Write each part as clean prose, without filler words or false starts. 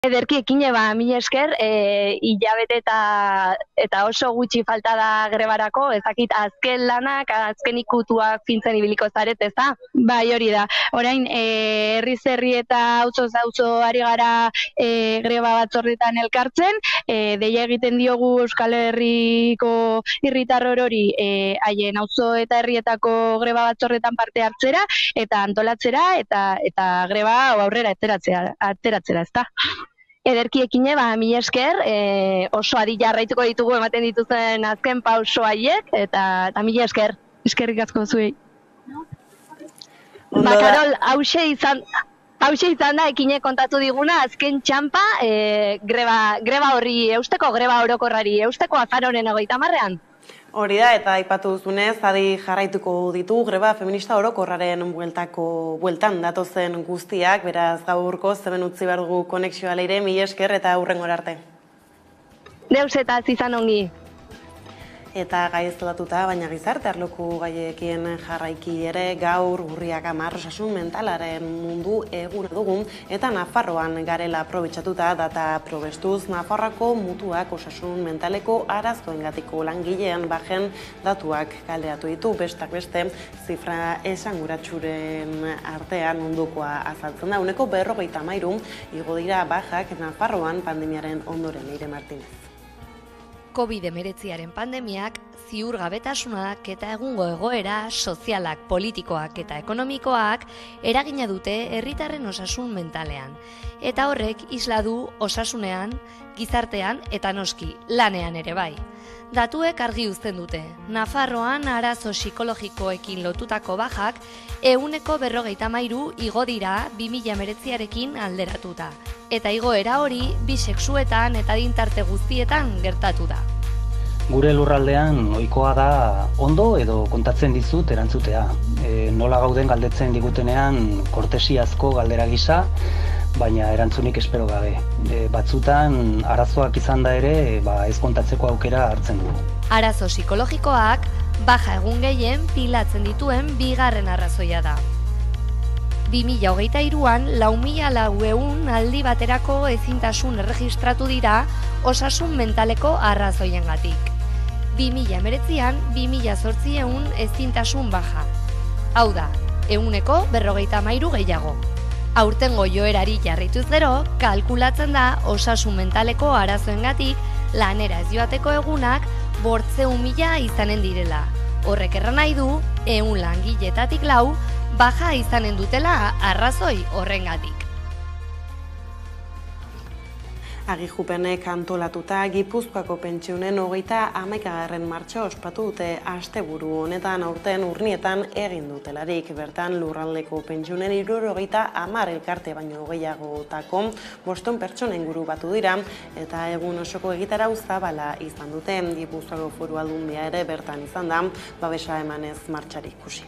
Ederki ekine mila esker, hilabete eta oso gutxi falta da grebarako, ezakit azken lanak, azken ikutuak fintzen ibiliko zaret, ez da? Bai, hori da. Orain, herriz herri eta auzoz auzo ari gara greba batzordetan elkartzen, deia egiten diogu Euskal Herriko herritar orori haien auzo eta herrietako greba batzordetan parte hartzera, eta antolatzera, eta greba aurrera ateratzera, ez da? Ederki ekine, mila esker, oso adi jarraituko ditugu ematen dituzen azken pauso haiek, eta mila esker, eskerrik asko zuei. Karol, hause izan da ekine kontatu diguna azken txampa greba horri eusteko, greba orokorrari eusteko azaroren 30-ean. Hori da, eta aipatu duzunez, adi jarraituko ditu greba feminista orokorraren bueltan datozen guztiak, beraz gaurko zeben utzi behar dugu konexioa leire, mila esker eta hurrengora arte. Deus eta izan ongi. Eta gai eztolatuta, baina gizarte arloko gaiekin jarraiki ere gaur urriak 10 osasun mentalaren mundu eguna dugun eta Nafarroan garela aprobetxatuta data probestuz Nafarroako mutuak osasun mentaleko arazoengatiko langileen bajen datuak kaleratu ditu, bestak beste zifra esanguratsuren artean mundukoa azaltzen da, uneko 53 igo dira bajak Nafarroan pandemiaren ondoren. Leire Martinez. COVID-19 pandemiak, ziurgabetasunak eta egungo egoera, sozialak, politikoak eta ekonomikoak eragina dute herritarren osasun mentalean. Eta horrek isla du osasunean, gizartean eta noski lanean ere bai. Datuek argi uzten dute. Nafarroan arazo psikologikoekin lotutako bajak 153 igo dira 2019arekin alderatuta. Eta igoera hori bi sexuetan eta adintarte guztietan gertatu da. Gure lurraldean ohikoa da ondo edo kontatzen dizut erantzutea. Nola gauden galdetzen digutenean kortesiazko galdera gisa, baina erantzunik espero gabe. Batzutan arazoak izan da ere, ez kontatzeko aukera hartzen dugu. Arazo psikologikoak baja egun gehien pilatzen dituen bigarren arrazoia da. 2023an 4.400 aldi baterako ezintasun erregistratu dira osasun mentaleko arrazoiengatik. 2019an 2.800 ezintasun baja. Hau da, 153 gehiago. Aurtengo joerari jarraituz gero, kalkulatzen da osasun mentaleko arazoengatik lanera ez joateko egunak 500.000 izanen direla. Horrek erran nahi du, 100 langiletatik 4 baja izanen dutela arrazoi horrengatik. Agijupenek antolatuta Gipuzkoako pentsionen 30. martxa ospatu dute asteburu honetan aurten urnietan egin dutelarik. Bertan lurraldeko pentsionen 70 elkarte baino gehiagotako 500 pertsona inguru batu dira eta egun osoko egitarau zabala izan dute. Gipuzkoako Foru Aldundia ere bertan izan da, babesa emanez martxari ikusi.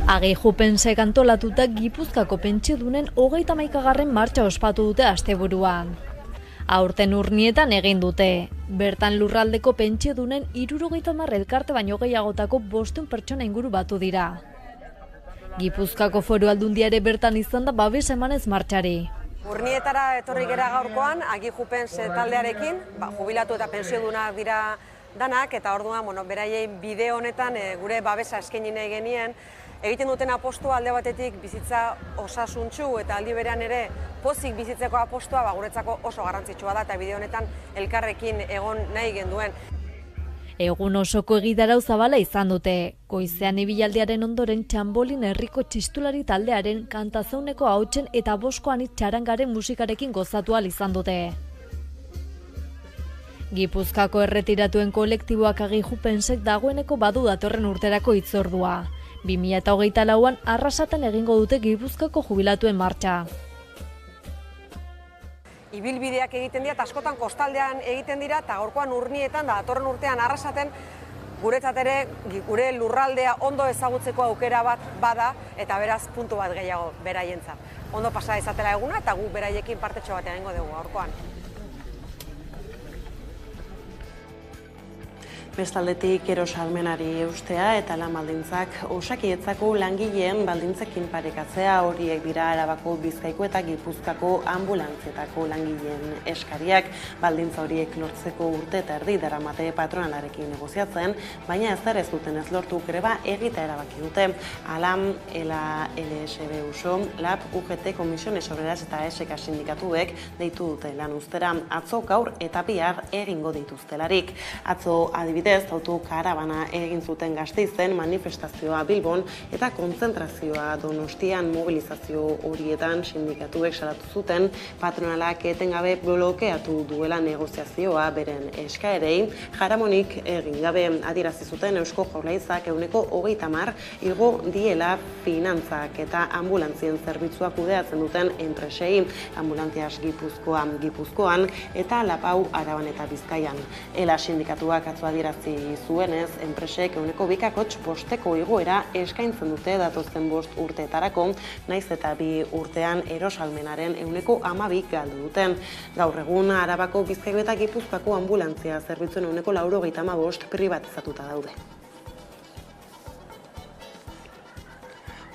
Agijupensek antolatuta Gipuzkoako pentsiodunen 31. martxa ospatu dute asteburuan. Aurten urnietan egin dute. Bertan lurraldeko pentsiodunen 70 elkarte baino gehiagotako 500 pertsona inguru batu dira. Gipuzkoako Foru Aldundia ere bertan izan da babes emanez martxari. Urnietara etorri gera gaurkoan Agijupens taldearekin, jubilatu eta pensiodunak dira danak, eta orduan beraiei bideo honetan gure babesa eskaini nahi genien. Egiten duten apostua alde batetik bizitza osasuntsu eta aldi berean ere pozik bizitzeko apostua guretzako oso garrantzitsua da eta bideo honetan elkarrekin egon nahi genduen. Egun osoko egitarau zabala izan dute. Goizean ibilaldiaren ondoren Txambolin herriko txistulari taldearen kantazauneko ahotsen eta boskoan txarangaren musikarekin gozatu ahal izan dute. Gipuzkoako erretiratuen kolektiboak Agijupensek dagoeneko badu datorren urterako hitzordua. 2024an Arrasaten egingo dute Gipuzkoako jubilatuen martxa. Ibilbideak egiten dira, eta askotan kostaldean egiten dira, eta gaurkoan urnietan, da datorren urtean Arrasaten guretzat ere gure lurraldea ondo ezagutzeko aukera bat bada, eta beraz puntu bat gehiago beraientzat. Ondo pasa izatela eguna, eta gu beraiekin partetxo bat egingo dugu gaurkoan. Bestaldetik erosalmenari eustea eta lan baldintzak Osakidetzako langileen baldintzekin parekatzea, horiek dira Arabako, Bizkaiko eta Gipuzkoako ambulantzietako langileen eskariak. Baldintza horiek lortzeko urte eta erdi daramate patronalarekin negoziatzen, baina ez duten ez lortu greba egita erabaki dute. Alam, ELA, LSB USO, LAB, UGT, Komisiones Obreras eta SK sindikatuek deitu dute lan uztera. Atzo, gaur eta bihar egingo dituztelarik. Atzo adibidez, autokarabana egin zuten Gasteizen, manifestazioa Bilbon eta kontzentrazioa Donostian. Mobilizazio horietan sindikatuek salatu zuten patronalak etengabe blokeatu duela negoziazioa beren eskaerei jaramonik egin gabe. Adierazi zuten Eusko Jaurlaritzak 30% igo diela finantzak eta ambulantzien zerbitzua kudeatzen duten enpresei, Ambulantzias Gipuzkoan eta Lapau Araban eta Bizkaian. ELA sindikatuak atzo adierazi zuenez, enpresek 2,5% igoera eskaintzen dute datozen 5 urteetarako, naiz eta 2 urtean erosalmenaren 12% galdu duten. Gaur egun Arabako, Bizkaiko eta Gipuzkoako ambulantzia zerbitzuen 95% pribatizatuta daude.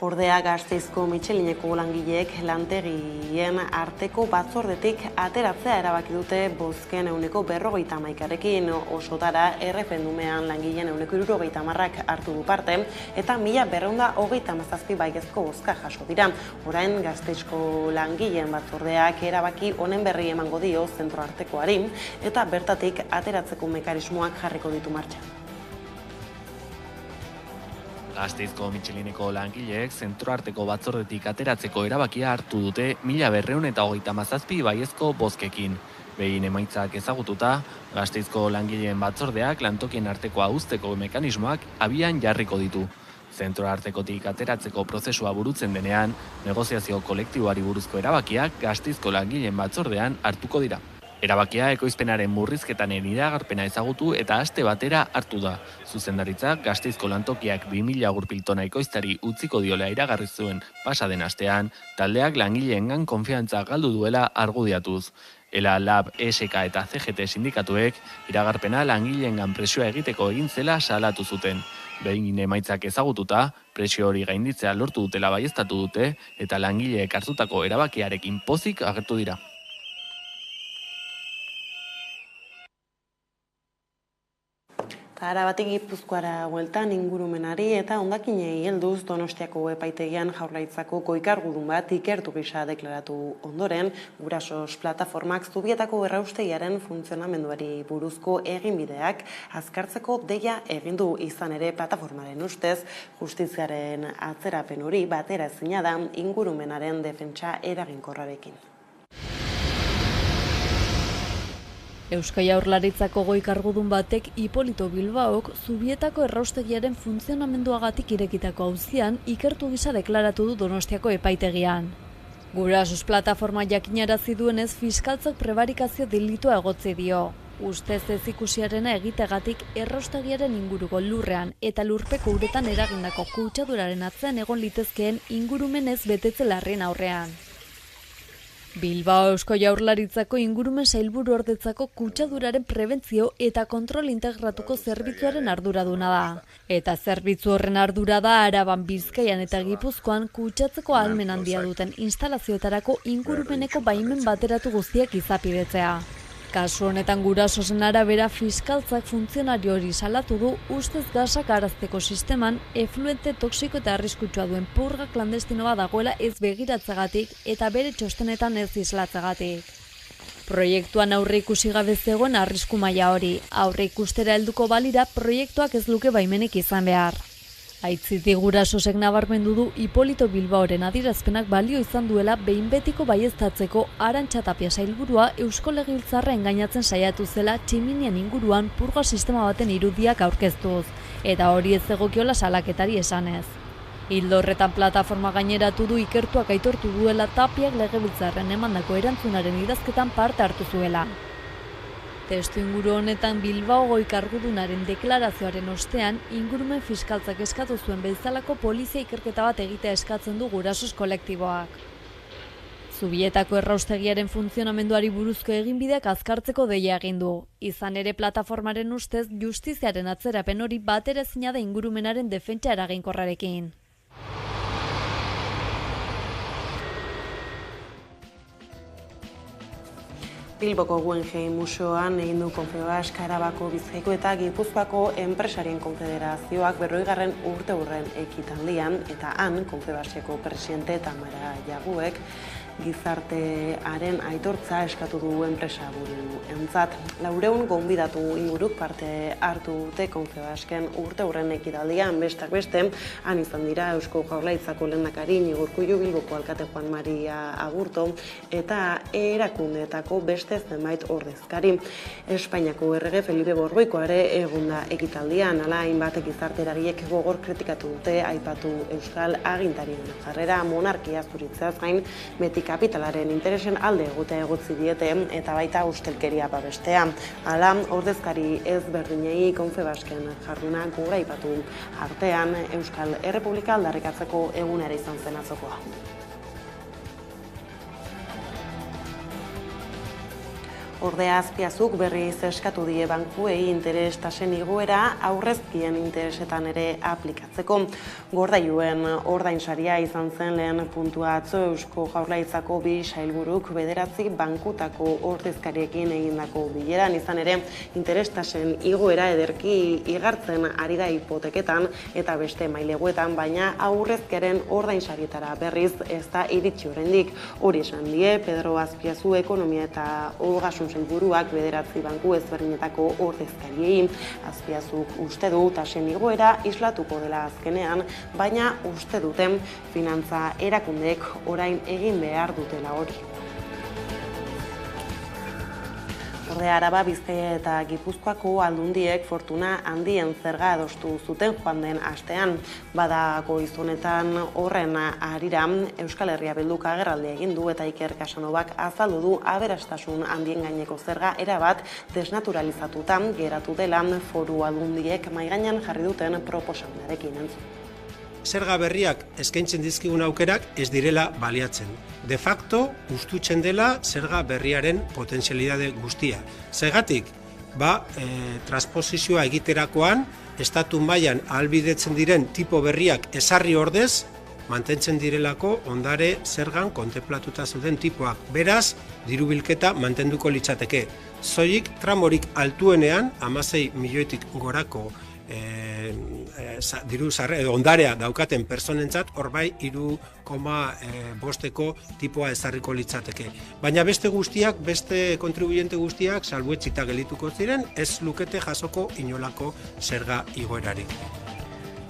Ordea Gasteizko Mitxelineko langileek lantegien arteko batzordetik ateratzea erabaki dute bozken 51%rekin. Osotara erreferendumean langileen 70%ak hartu du parte eta 1237 baiezko bozka jaso dira. Orain Gasteizko langileen batzordeak erabaki honen berri emango dio zentroartekoari eta bertatik ateratzeko mekanismoak jarriko ditu martxan. Gasteizko Mitxelineko langileek zentroarteko batzordetik ateratzeko erabakia hartu dute 1237 baiezko bozkekin. Behin emaitzak ezagututa, Gasteizko langileen batzordeak lantokien artekoa uzteko mekanismoak abian jarriko ditu. Zentroartekotik ateratzeko prozesua burutzen denean, negoziazio kolektiboari buruzko erabakiak Gasteizko langileen batzordean hartuko dira. Erabakia ekoizpenaren murrizketanen iragarpena ezagutu eta aste batera hartu da. Zuzendaritzak Gasteizko lantokiak 2000 gurpil tona ekoiztari utziko diola iragarri zuen pasa den astean, taldeak langileengan konfiantza galdu duela argudiatuz. ELA, LAB, SK eta CGT sindikatuek iragarpena langileengan presioa egiteko egin zela salatu zuten. Behin emaitzak ezagututa, presio hori gainditzea lortu dutela baieztatu dute eta langileek hartutako erabakiarekin pozik agertu dira. Arabatik Gipuzkoara bueltan ingurumenari eta hondakinei helduz Donostiako epaitegian Jaurlaritzako goi-kargudun bat ikertu gisa deklaratu ondoren, Gurasos plataformak Zubietako erraustegiaren funtzionamenduari buruzko eginbideak azkartzeko deia egin du. Izan ere plataformaren ustez, justiziaren atzerapen hori batera ezina da ingurumenaren defentsa eraginkorrarekin. Eusko Jaurlaritzako goi-kargudun batek Hipolito Bilbaok Zubietako erraustegiaren funtzionamenduagatik irekitako auzian ikertu gisa deklaratu du Donostiako epaitegian. Gurasos plataforma jakinarazi duenez fiskaltzak prebarikazio delitua egotzi dio. Ustez ezikusiarena egitegatik erraustegiaren inguruko lurrean eta lurpeko uretan eragindako kutsaduraren atzean egon litezkeen ingurumenez betetze larrien aurrean. Bilbao Eusko Jaurlaritzako ingurumen sailburuordetzako kutsaduraren prebentzio eta kontrol integratuko zerbitzuaren arduraduna da. Eta zerbitzu horren ardura da Araban, Bizkaian eta Gipuzkoan kutsatzeko ahalmen handia duten instalazioetarako ingurumeneko baimen bateratu guztiak izapidetzea. Kasu honetan Gurasosen arabera fiskaltzak funtzionario hori salatu du ustez gasak arazteko sisteman efluente toxiko eta arriskutsua duen purga klandestinoa dagoela ez begiratzagatik eta bere txostenetan ez islatzagatik. Proiektuan aurre ikusi gabe zegoen arrisku maila hori, aurre ikustera helduko balira proiektuak ez luke baimenik izan behar. Aitziti Gurasosek nabarmendu du Hipolito Bilbaoren adierazpenak balio izan duela behin betiko baieztatzeko Arantxa Tapia sailburua Eusko Legebiltzarra engainatzen saiatu zela tximinian inguruan purga sistema baten irudiak aurkeztuz, eta hori ez egokiola salaketari esanez. Ildo horretan plataforma gaineratu du ikertuak aitortu duela Tapiak Legebiltzarren emandako erantzunaren idazketan parte hartu zuela. Testu inguru honetan Bilbao goi-kargudunaren deklarazioaren ostean, ingurumen fiskaltzak eskatu zuen bezalako polizia ikerketa bat egitea eskatzen du Gurasos kolektiboak. Zubietako erraustegiaren funtzionamenduari buruzko eginbideak azkartzeko deia egin du. Izan ere plataformaren ustez justiziaren atzerapen hori bateraezina da ingurumenaren defentsa eraginkorrarekin. Bilboko Guggenheim Museoan egin du Confebask Arabako, Bizkaiko eta Gipuzkoako Enpresarien Konfederazioak 40. urteurren ekitaldian, eta han Confebaskeko presidente Tamara Jaguek gizartearen aitortza eskatu du enpresaburuentzat. 400 gonbidatu inguruk parte hartu dute Confebasken urteurren ekitaldian, besteak beste, han izan dira Eusko Jaurlaritzako lehendakari Iñigo Urkullu, Bilboko alkate Juan Maria Aburto eta erakundeetako beste zenbait ordezkari. Espainiako errege Felipe Borboikoa ere egon da ekitaldian, hala hainbat gizarte eragileek gogor kritikatu dute aipatu euskal agintarien jarrera monarkia zuritzeaz gain beti kapitalaren interesen alde egotea egotzi diete eta baita ustelkeria babestea. Hala, ordezkari ezberdinei Confebasken jarduna goraipatu artean Euskal Errepublika aldarrikatzeko egunera izan zen atzokoa. Ordea Azpiazuk berriz eskatu die bankuei interes tasen igoera aurrezkien interesetan ere aplikatzeko. Gordailuen ordainsaria izan zen lehen puntua atzo Eusko Jaurlaritzako bi sailburuk 9 bankutako ordezkariekin egindako bileran, izan ere interes tasen igoera ederki igartzen ari da hipoteketan eta beste maileguetan, baina aurrezkiaren ordainsarietara berriz ez da iritsi oraindik. Hori esan die Pedro Azpiazu ekonomia eta ogasun sailburuak 9 banku ezberdinetako ordezkariei. Azpiazuk uste du tasen igoera islatuko dela azkenean, baina uste duten finantza erakundeek orain egin behar dutela hori. Ordea Araba, Bizkaia eta Gipuzkoako aldundiek fortuna handien zerga adostu zuten joan den astean. Bada goiz honetan horren harira Euskal Herria Bilduk agerraldia egin du eta Iker Casanovak azaldu du aberastasun handien gaineko zerga erabat desnaturalizatutan geratu dela foru aldundiek mahai gainean jarri duten proposamenarekin entzun. Zerga berriak eskaintzen dizkigun aukerak ez direla baliatzen. De facto, ustutzen dela zerga berriaren potentzialidade guztia. Zergatik, transposizioa egiterakoan, estatu mailan ahalbidetzen diren tipo berriak ezarri ordez, mantentzen direlako ondare zergan kontemplatuta zuten tipoak. Beraz, dirubilketa mantenduko litzateke. Zoik, tramorik altuenean, 16 milioitik gorako ondarea daukaten personentzat hor bai 3,5ko tipoa ezarriko litzateke. Baina beste kontribuyente guztiak salbuetsita gelituko ziren, ez lukete jasoko inolako zerga igoerarik.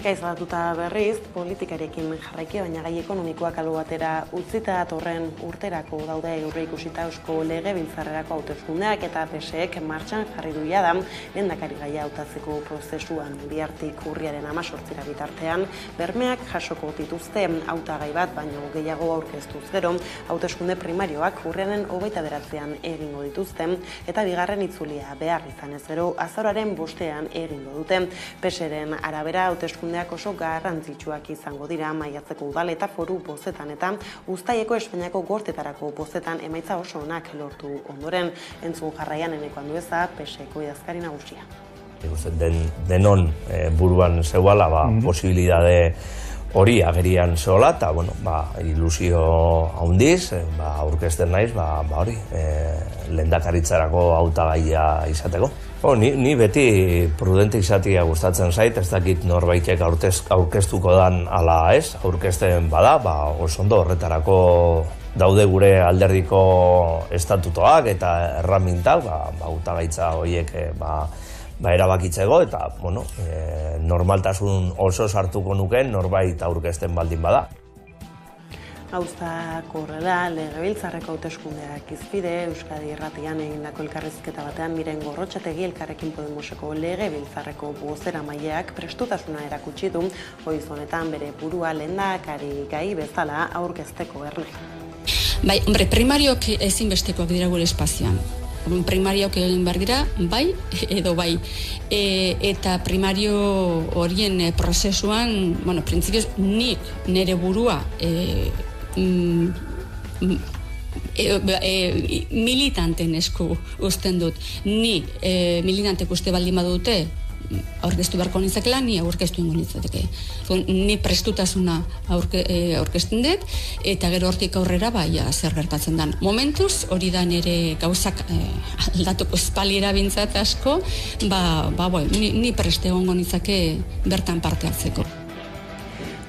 Gaizatuta berriz, politikarekin jarraiki, baina gai ekonomikoak albo batera utzita datorren urterako daude aurreikusita Eusko Legebiltzarrerako hauteskundeak eta PSEk martxan jarri du jada lehendakari gaia hautatzeko prozesuan. Bihartik urriaren 18 bitartean bermeak jasoko dituzte hautagai bat baino gehiago aurkeztuz gero, hauteskunde primarioak urriaren 29an egingo dituzte eta bigarren itzulia behar izanez gero azaroaren 5ean egingo dute. PSEren arabera hauteskunde oso garrantzitsuak izango dira maiatzeko udal eta foru bozetan eta uztaileko Espainiako gortetarako bozetan emaitza oso onak lortu ondoren. Entzun jarraian Eneko Andueza, PSeko idazkari nagusia. Denon buruan zeuala posibilidade hori agerian zeola eta ilusio handiz aurkezten naiz hori lehendakaritzarako hautagaia izateko. Ni beti prudente izatea gustatzen zait, ez dakit norbaitek aurkeztuko dan ala ez, aurkezten bada, oso ondo horretarako daude gure alderdiko estatutoak eta erramintak, hautagaitza horiek erabakitzeko eta normaltasun oso sartuko nuken norbait aurkezten baldin bada. Gauzak horrela, Legebiltzarreko hauteskundeak izpide, Euskadi Irratian egindako elkarrizketa batean Miren Gorrotxategi Elkarrekin Podemoseko Legebiltzarreko bozeramaileak prestutasuna erakutsi du, goiz honetan bere burua lehendakari gai bezala aurkezteko erne. Bai, primarioak ezinbestekoak dira gure espazioan. Primarioak egin behar dira, bai edo bai. Eta primario horien prozesuan, printzipioz nik nire burua militanten esku uzten dut. Ni militantek uste baldin badute, aurkeztu beharko nintzakela, ni aurkeztu ingo nintzateke. Ni prestutasuna aurkezten dut, eta gero hortik aurrera zer gertatzen den. Momentuz, hori da nire gauzak aldatuko espaliera bintzat asko, ni preste egongo nintzake bertan parte hartzeko.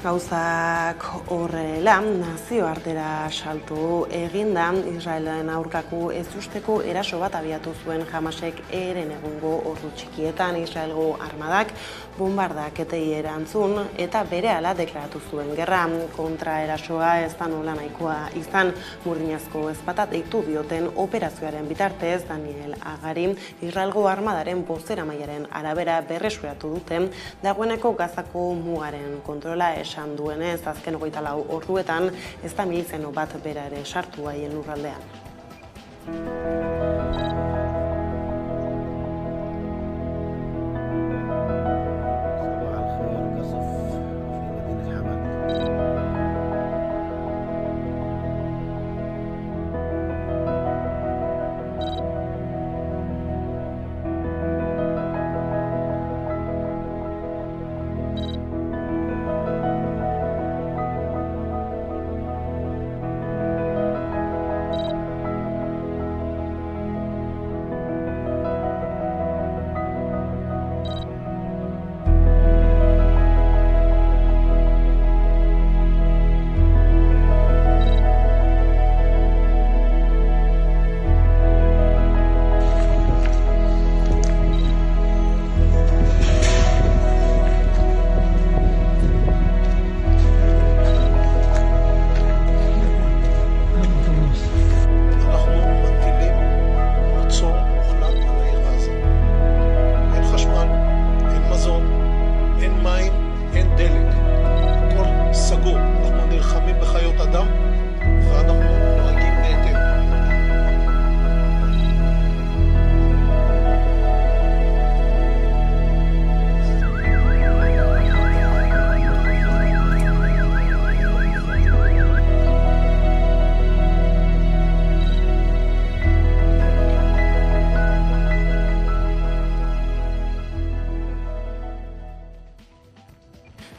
Gauzak horrela, nazioartera saltu eginda, Israelen aurkako ezusteko eraso bat abiatu zuen Hamasek eren egungo ordu txikietan Israelgo armadak bombardaketei erantzun eta berehala deklaratu zuen gerra. Kontraerasoa ez da nola nahikoa izan, burdinazko ezpata deitu dioten operazioaren bitartez, Daniel Agari, Israelgo armadaren bozeramailearen arabera berreskuratu dute, dagoeneko Gazako mugaren kontrola esan duenez, azken 24 orduetan ez da milizeno bat bera ere sartu haien lurraldean.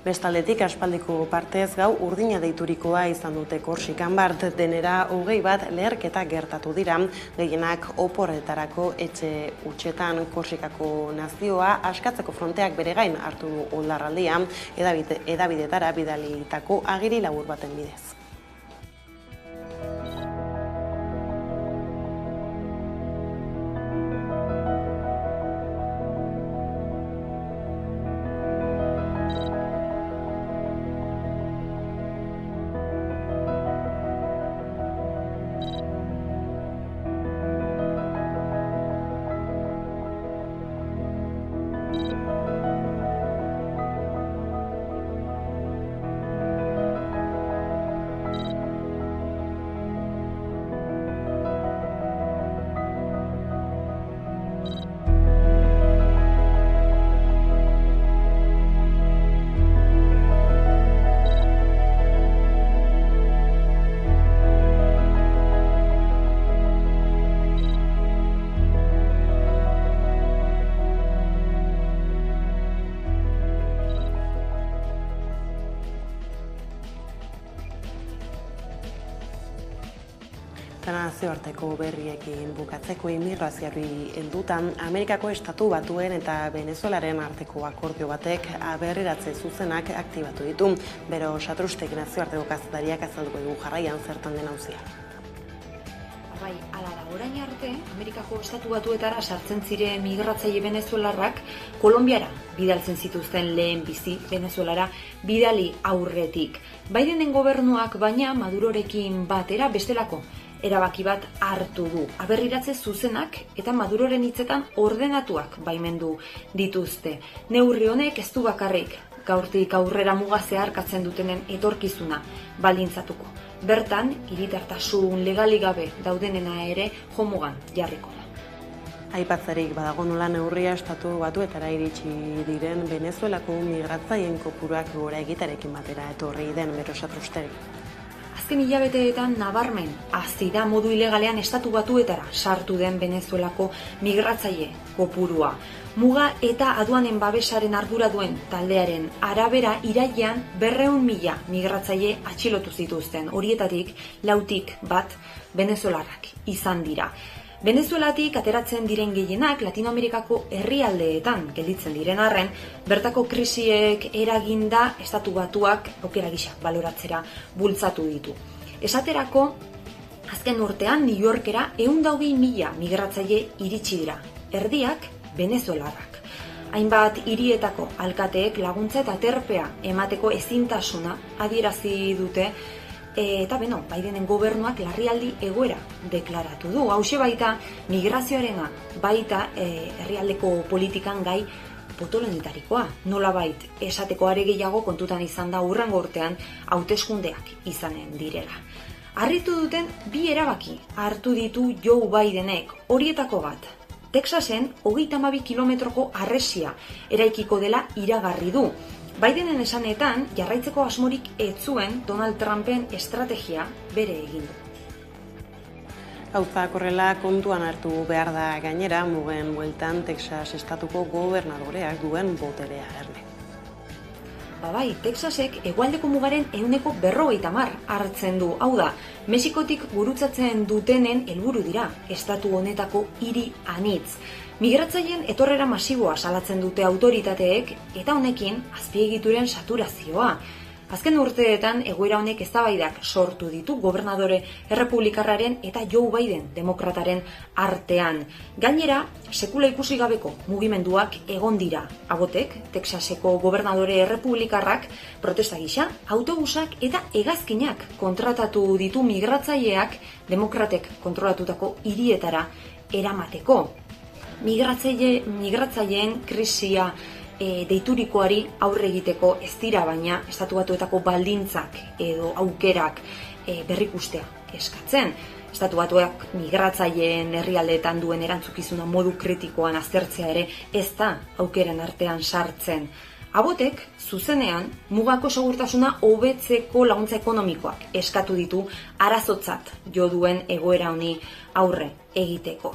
Bestaldetik aspaldiko partez gau urdina deiturikoa izan dute Korsikan bart, denera 20 bat leherketa gertatu dira, gehienak oporretarako etxe hutsetan. Korsikako nazioa askatzeko fronteak bere gain hartu du oldarraldia, edabidetara bidalitako agiri labur baten bidez. Nazioarteko berriekin bukatzeko immigrazioari heldutan, Amerikako Estatu Batuen eta Venezuelaren arteko akordio batek aberriratze zuzenak aktibatu ditu. Bero Satrustek nazioarteko kazetariak azalduko dugu jarraian zertan den auzia. Bai, ala da, orain arte, Amerikako Estatu Batuetara sartzen ziren migratzaile venezuelarrak Kolonbiara bidaltzen zituzten lehen bizi Venezuelara bidali aurretik. Bidenen gobernuak baina Madurorekin batera bestelako erabaki bat hartu du. Aberriratze zuzenak eta Maduroren hitzetan ordenatuak baimendu dituzte. Neurri honek ez du bakarrik gaurtik aurrera muga zeharkatzen dutenen etorkizuna baldintzatuko. Bertan, hiritartasun legalik gabe daudenena ere jomugan jarriko da. Aipatzerik badago nola neurria Estatu Batuetara iritsi diren Venezuelako migratzaileen kopuruak gora egitarekin batera etorri den Bero Satrusteri. azken hilabeteetan nabarmen hazi da modu ilegalean Estatu Batuetara sartu den Venezuelako migratzaile kopurua. Muga eta aduanen babesaren ardura duen taldearen arabera irailean 200.000 migratzaile atxilotu zituzten. Horietatik 1 venezuelarrak izan dira. Venezuelatik ateratzen diren gehienak Latinoamerikako herrialdeetan gelditzen diren arren, bertako krisiek eraginda Estatu Batuak aukera gisa baloratzera bultzatu ditu. Esaterako, azken urtean New Yorkera 120.000 migratzaile iritsi dira, erdiak venezuelarrak. Hainbat hirietako alkateek laguntza eta terpea emateko ezintasuna adierazi dute, eta Bidenen gobernuak larrialdi egoera deklaratu du. Hauxe baita migrazioarena, baita herrialdeko politikan gai potolonetarikoa. Nolabait esateko are gehiago kontutan izan da hurrengo urtean hauteskundeak izanen direla. Harritu duten 2 erabaki hartu ditu Joe Bidenek, horietako bat. Texasen 32 kilometroko harresia eraikiko dela iragarri du. Bidenen esanetan, jarraitzeko asmorik ez zuen Donald Trumpen estrategia bere egin du. Gauzak horrela kontuan hartu behar da gainera, mugen bueltan Texas estatuko gobernadoreak duen boterea erne. Bai, Texasek hegoaldeko mugaren 50% hartzen du. Hau da, Mexikotik gurutzatzen dutenen helburu dira, estatu honetako hiri anitz. Migratzaileen etorrera masiboa salatzen dute autoritateek eta honekin azpiegituren saturazioa. Azken urteetan egoera honek eztabaidak sortu ditu gobernadore errepublikarraren eta Joe Biden demokrataren artean. Gainera, sekula ikusi gabeko mugimenduak egon dira. Agotek, Texaseko gobernadore errepublikarrak protesta gisa, autobusak eta hegazkinak kontratatu ditu migratzaileak demokratek kontrolatutako hirietara eramateko. Migratzaileen krisia deiturikoari aurre egiteko ez dira baina Estatu Batuetako baldintzak edo aukerak berrikustea eskatzen. Estatu Batuak migratzaileen herrialdeetan duen erantzukizuna modu kritikoan aztertzea ere ez da aukeren artean sartzen. Abotek, zuzenean, mugako segurtasuna hobetzeko laguntza ekonomikoak eskatu ditu arazotzat jo duen egoera honi aurre egiteko.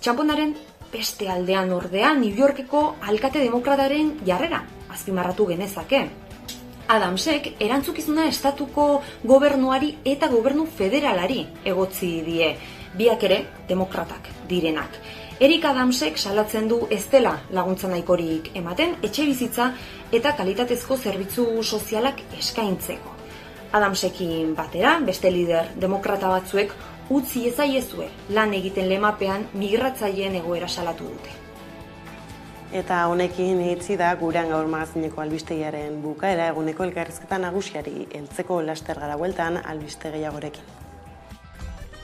Txamponaren beste aldean ordea New Yorkeko alkate demokrataren jarrera azpimarratu genezake. Adamsek erantzukizuna estatuko gobernuari eta gobernu federalari egotzi die, biak ere demokratak direnak. Eric Adamsek salatzen du ez dela laguntza nahikorik ematen etxebizitza eta kalitatezko zerbitzu sozialak eskaintzeko. Adamsekin batera, beste lider demokrata batzuek utzi ezaiezue lan egiten lemapean migratzaileen egoera salatu dute. Eta honekin hitzi da gurean gaur magazineko albistegiaren bukaera, eguneko elkarrizketa nagusiari heltzeko laster gara bueltan albiste gehiagorekin.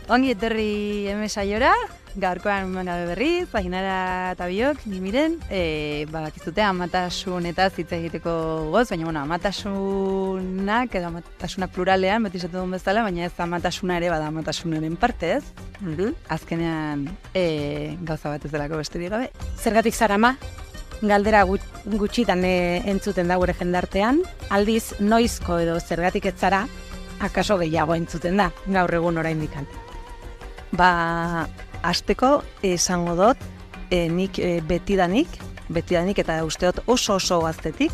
Ongi etorri hemen saiora, gaurkoan gabe berriz, Paginara eta biok, nimiren, bakizute amatasun eta hitz egiteko goz, baina amatasunak edo amatasunak pluralean, beti esatu duen bezala, baina ez amatasuna ere bada amatasunaren parte ez. Azkenean gauza bat ez delako besterik gabe. Zergatik zara ama? Galdera gutxitan entzuten da gure jendartean, aldiz noizko edo zergatik ez zara, akaso gehiago entzuten da, gaur egun oraindik. Hasteko esango dut, nik betidanik eta usteot oso gaztetik,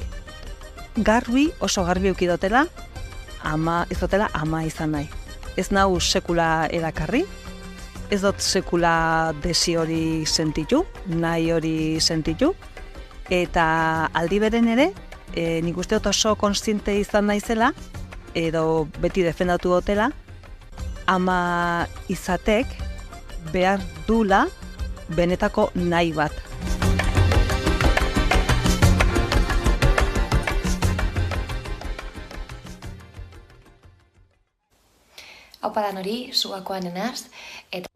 oso garbi eukidotela, ez dutela ama izan nahi. Ez nau sekula erakarri, ez dut sekula desi hori sentitu, nahi hori sentitu, eta aldi beren ere, nik usteot oso konstiente izan naizela, edo beti defendatu dutela, ama izatek behar dula benetako nahi bat. Aupadan hori, zugakoan enaz, eta...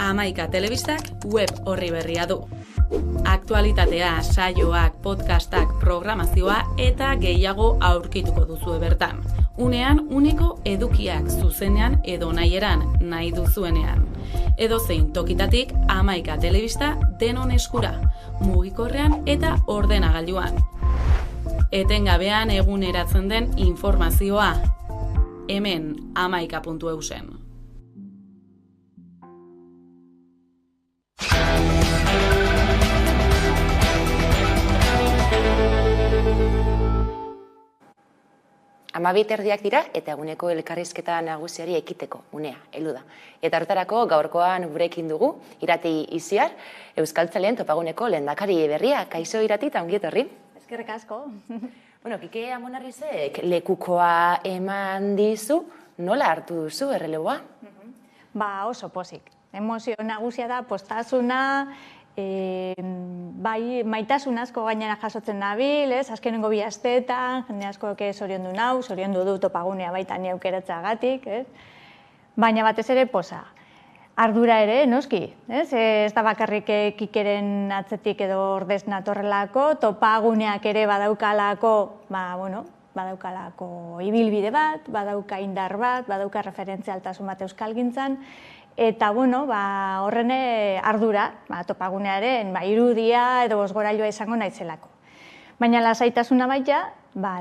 Hamaika telebistak web horri berria du. Aktualitatea, saioak, podcastak, programazioa eta gehiago aurkituko duzue bertan. Unean uniko edukiak zuzenean edo nahieran nahi duzuenean. Edozein tokitatik Hamaika telebista denon eskura, mugikorrean eta ordenagailuan. Etengabean eguneratzen den informazioa. hemen amaika.eusen. Amabiterdiak dira eta eguneko elkarrizketa nagusiari ekiteko unea, heldu da. Eta horretarako gaurkoan gurekin dugu, Irati Iziar, Euskaltzaleen topaguneko lehendakari berria. Kaixo Irati eta ongi etorri. Eskerrik asko. Bueno, Kike Amonarrizek lekukoa eman dizu, nola hartu duzu erreleboa? Oso pozik. Emozio nagusia da, postasuna, bai, maitasun asko gainera jasotzen nabil, azkenengo 2 asteetan, jende asko zoriondu nau, zoriondu du topagunea baita ni aukeratzeagatik, baina batez ere posa. Ardura ere, noski, ez da bakarrik Kikeren atzetik edo ordez natorrelako, topaguneak ere badaukalako, badaukalako ibilbide bat, badauka indar bat, badauka referentzialtasun bat euskalgintzan, eta, horren ardura, topagunearen irudia edo bozgorailua izango naizelako. Baina lasaitasuna baita,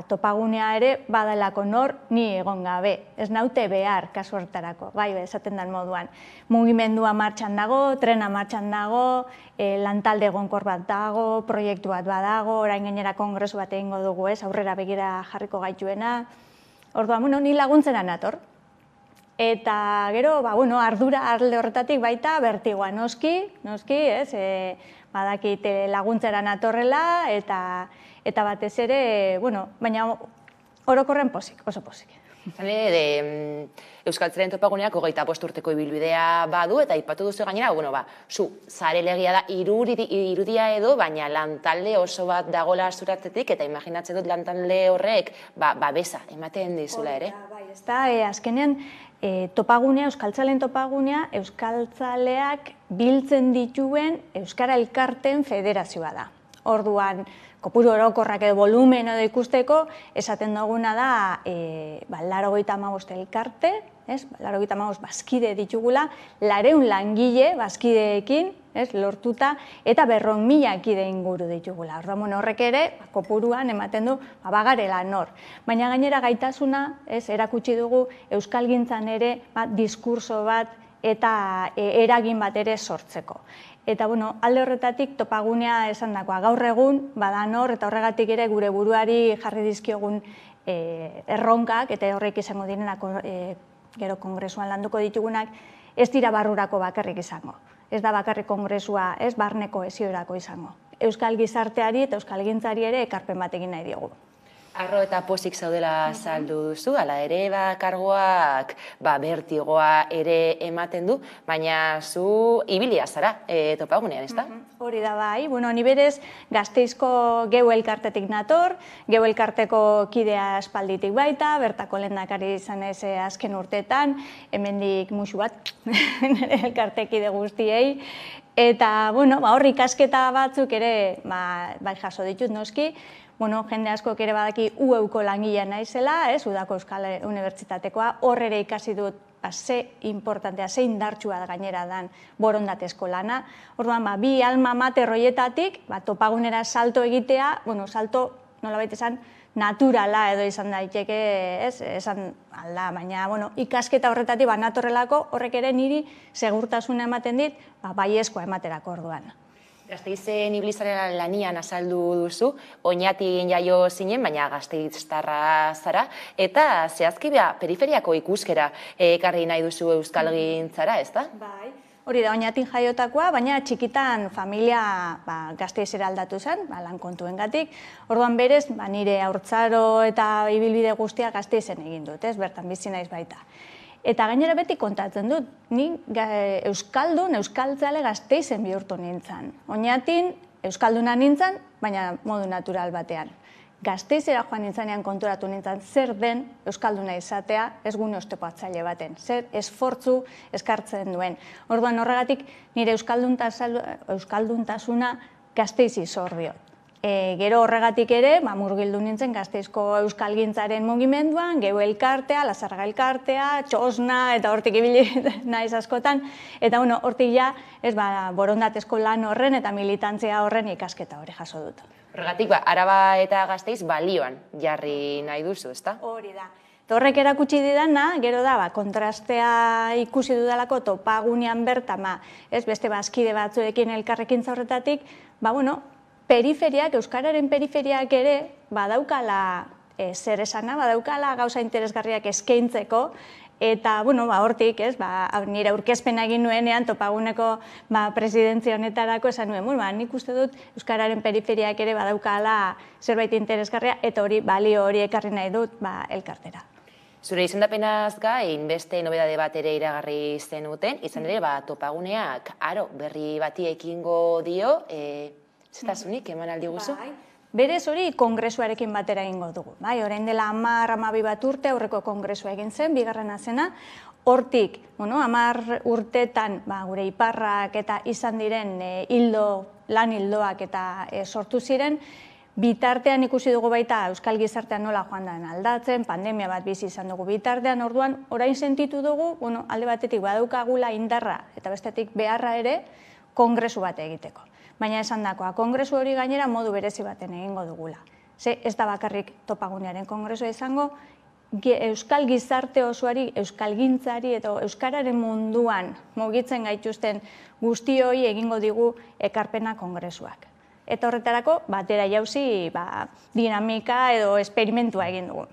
topagunea ere badalako nor ni egon gabe. Ez naute behar kasu horretarako, esaten den moduan. Mugimendua martxan dago, trena martxan dago, lantalde egonkor bat dago, proiektu bat badago, orain gainera kongresu bat egingo dugu, aurrera begira jarriko gaituena. Orduan, ni laguntzera nator. Eta gero, ardura alde horretatik baita bertigoa noski, badakit laguntzera natorrela, eta batez ere, baina orokorren pozik, oso pozik. Euskaltzaleen topaguneak 25 urteko ibilbidea badu, eta aipatu duzu gainera, zu zarelegia da irudia edo, baina lantalde oso bat dagoela zuratzetik, eta imaginatzen dut lantalde horrek babesa ematen dizula ere. Azkenean, Euskaltzaleen topagunea, euskaltzaleak biltzen dituen Euskara Elkarteen federazioa da. Orduan, kopuru orokorrak edo volumen edo ikusteko, esaten duguna da 85 elkarte, 85 bazkide ditugula, 200 langile bazkideekin lortuta, eta 200.000 kide inguru ditugula. Orduan, horrek ere, kopuruan ematen du, bagarela nor. Baina gainera gaitasuna, erakutsi dugu, euskalgintzan ere, diskurso bat eta eragin bat ere sortzeko. Eta, alde horretatik topagunea esan dakoa. Gaur egun, badan hor, eta horregatik ere gure buruari jarri dizkiogun erronkak, eta horrek izango direnak gero kongresuan landuko ditugunak, ez dira barrurako bakarrik izango. Ez da bakarrik kongresua, ez barneko hesiorako izango. Euskal gizarteari eta euskalgintzari ere ekarpen bat egin nahi diogu. Arro eta pozik zaudela saldu duzu, ala ere kargoak bertigoa ere ematen du, baina zu ibilia zara topagunean, ez da? Hori da bai, ni berez Gasteizko Geu elkartetik nator, Geu elkarteko kidea aspalditik baita, bertako lehendakari izan ez azken urteetan, hemendik musu bat nire elkartekide guztiei, eta hor ikasketa batzuk ere bai jaso ditut noski, jende askok ere badaki UEuko langilea naizela, Udako Euskal Unibertsitatekoa, hor ere ikasi dut ze importantea, ze indartsua gainera dan borondatezko lana. Orduan, bi alma mater horietatik, topagunera salto egitea, salto, nolabait esan, naturala edo izan daiteke, esan alda, baina, ikasketa horretatik natorrelako, horrek ere niri segurtasuna ematen dit, baiezkoa ematerako orduan. Gasteizen ibilizaren lanian azaldu duzu, Oñatin jaio zinen, baina gasteiztarra zara, eta zehazki periferiako ikuskera ekarri nahi duzu euskalgintzara, ez da? Bai, hori da Oñatin jaiotakoa, baina txikitan familia Gasteizera aldatu zen, lan kontuengatik. Orduan berez, nire haurtzaro eta ibilbide guztia Gasteizen egin dut, bertan bizi naiz baita. Eta gainera beti kontatzen dut, ni euskaldun, euskaltzale Gasteizen bihurtu nintzen. Oñatin euskalduna nintzen, baina modu natural batean. Gasteizera joan nintzanean konturatu nintzen zer den euskalduna izatea ez gune oztopoatzaile baten, zer esfortzu eskartzen duen. Orduan horregatik nire euskalduntasuna Gasteizi zor diot. Gero horregatik ere, murgildu nintzen Gasteizko euskalgintzaren mugimenduan, Geu elkartea, Lazarraga elkartea, Txosna, eta hortik ibili naiz askotan, eta hortik ja, borondatezko lan horren eta militantzia horren ikasketa hori jaso dut. Horregatik, Araba eta Gasteiz balioan jarri nahi duzu, ezta? Hori da. Horrek erakutsi didana, gero da, kontrastea ikusi dudalako topagunean bertan, beste bazkide batzuekin elkarrekintza horretatik, periferiak, euskararen periferiak ere, badaukala zer esana, badaukala gauza interesgarriak eskaintzeko, eta, hortik, nire aurkezpena egin nuenean, topaguneko presidentzia honetarako esan nuen, nik uste dut euskararen periferiak ere badaukala zerbait interesgarria, eta hori, balio hori ekarri nahi dut elkartera. Zure izendapenaz gain beste nobedade bat ere iragarri zenuten, izan ere, topaguneak aro berri bati ekingo dio, zetasunik eman aldi guzu? Berez hori kongresuarekin batera egingo dugu. Orain dela 10-12 bat urte aurreko kongresua egin zen, bigarrena zena, hortik, 10 urtetan gure iparrak eta izan diren lan hildoak eta sortu ziren, bitartean ikusi dugu baita euskal gizartean nola joan den aldatzen, pandemia bat bizi izan dugu bitartean, orduan orain sentitu dugu, alde batetik badaukagula indarra eta bestetik beharra ere kongresu bat egiteko. Baina esan dakoa, kongresu hori gainera modu berezi baten egingo dugula. Ez da bakarrik topagunearen kongresua izango, euskal gizarte osoari, euskalgintzari eta euskararen munduan mugitzen gaituzten guztioi egingo digu ekarpena kongresuak. Eta horretarako, batera jauzi dinamika edo esperimentua egin dugu.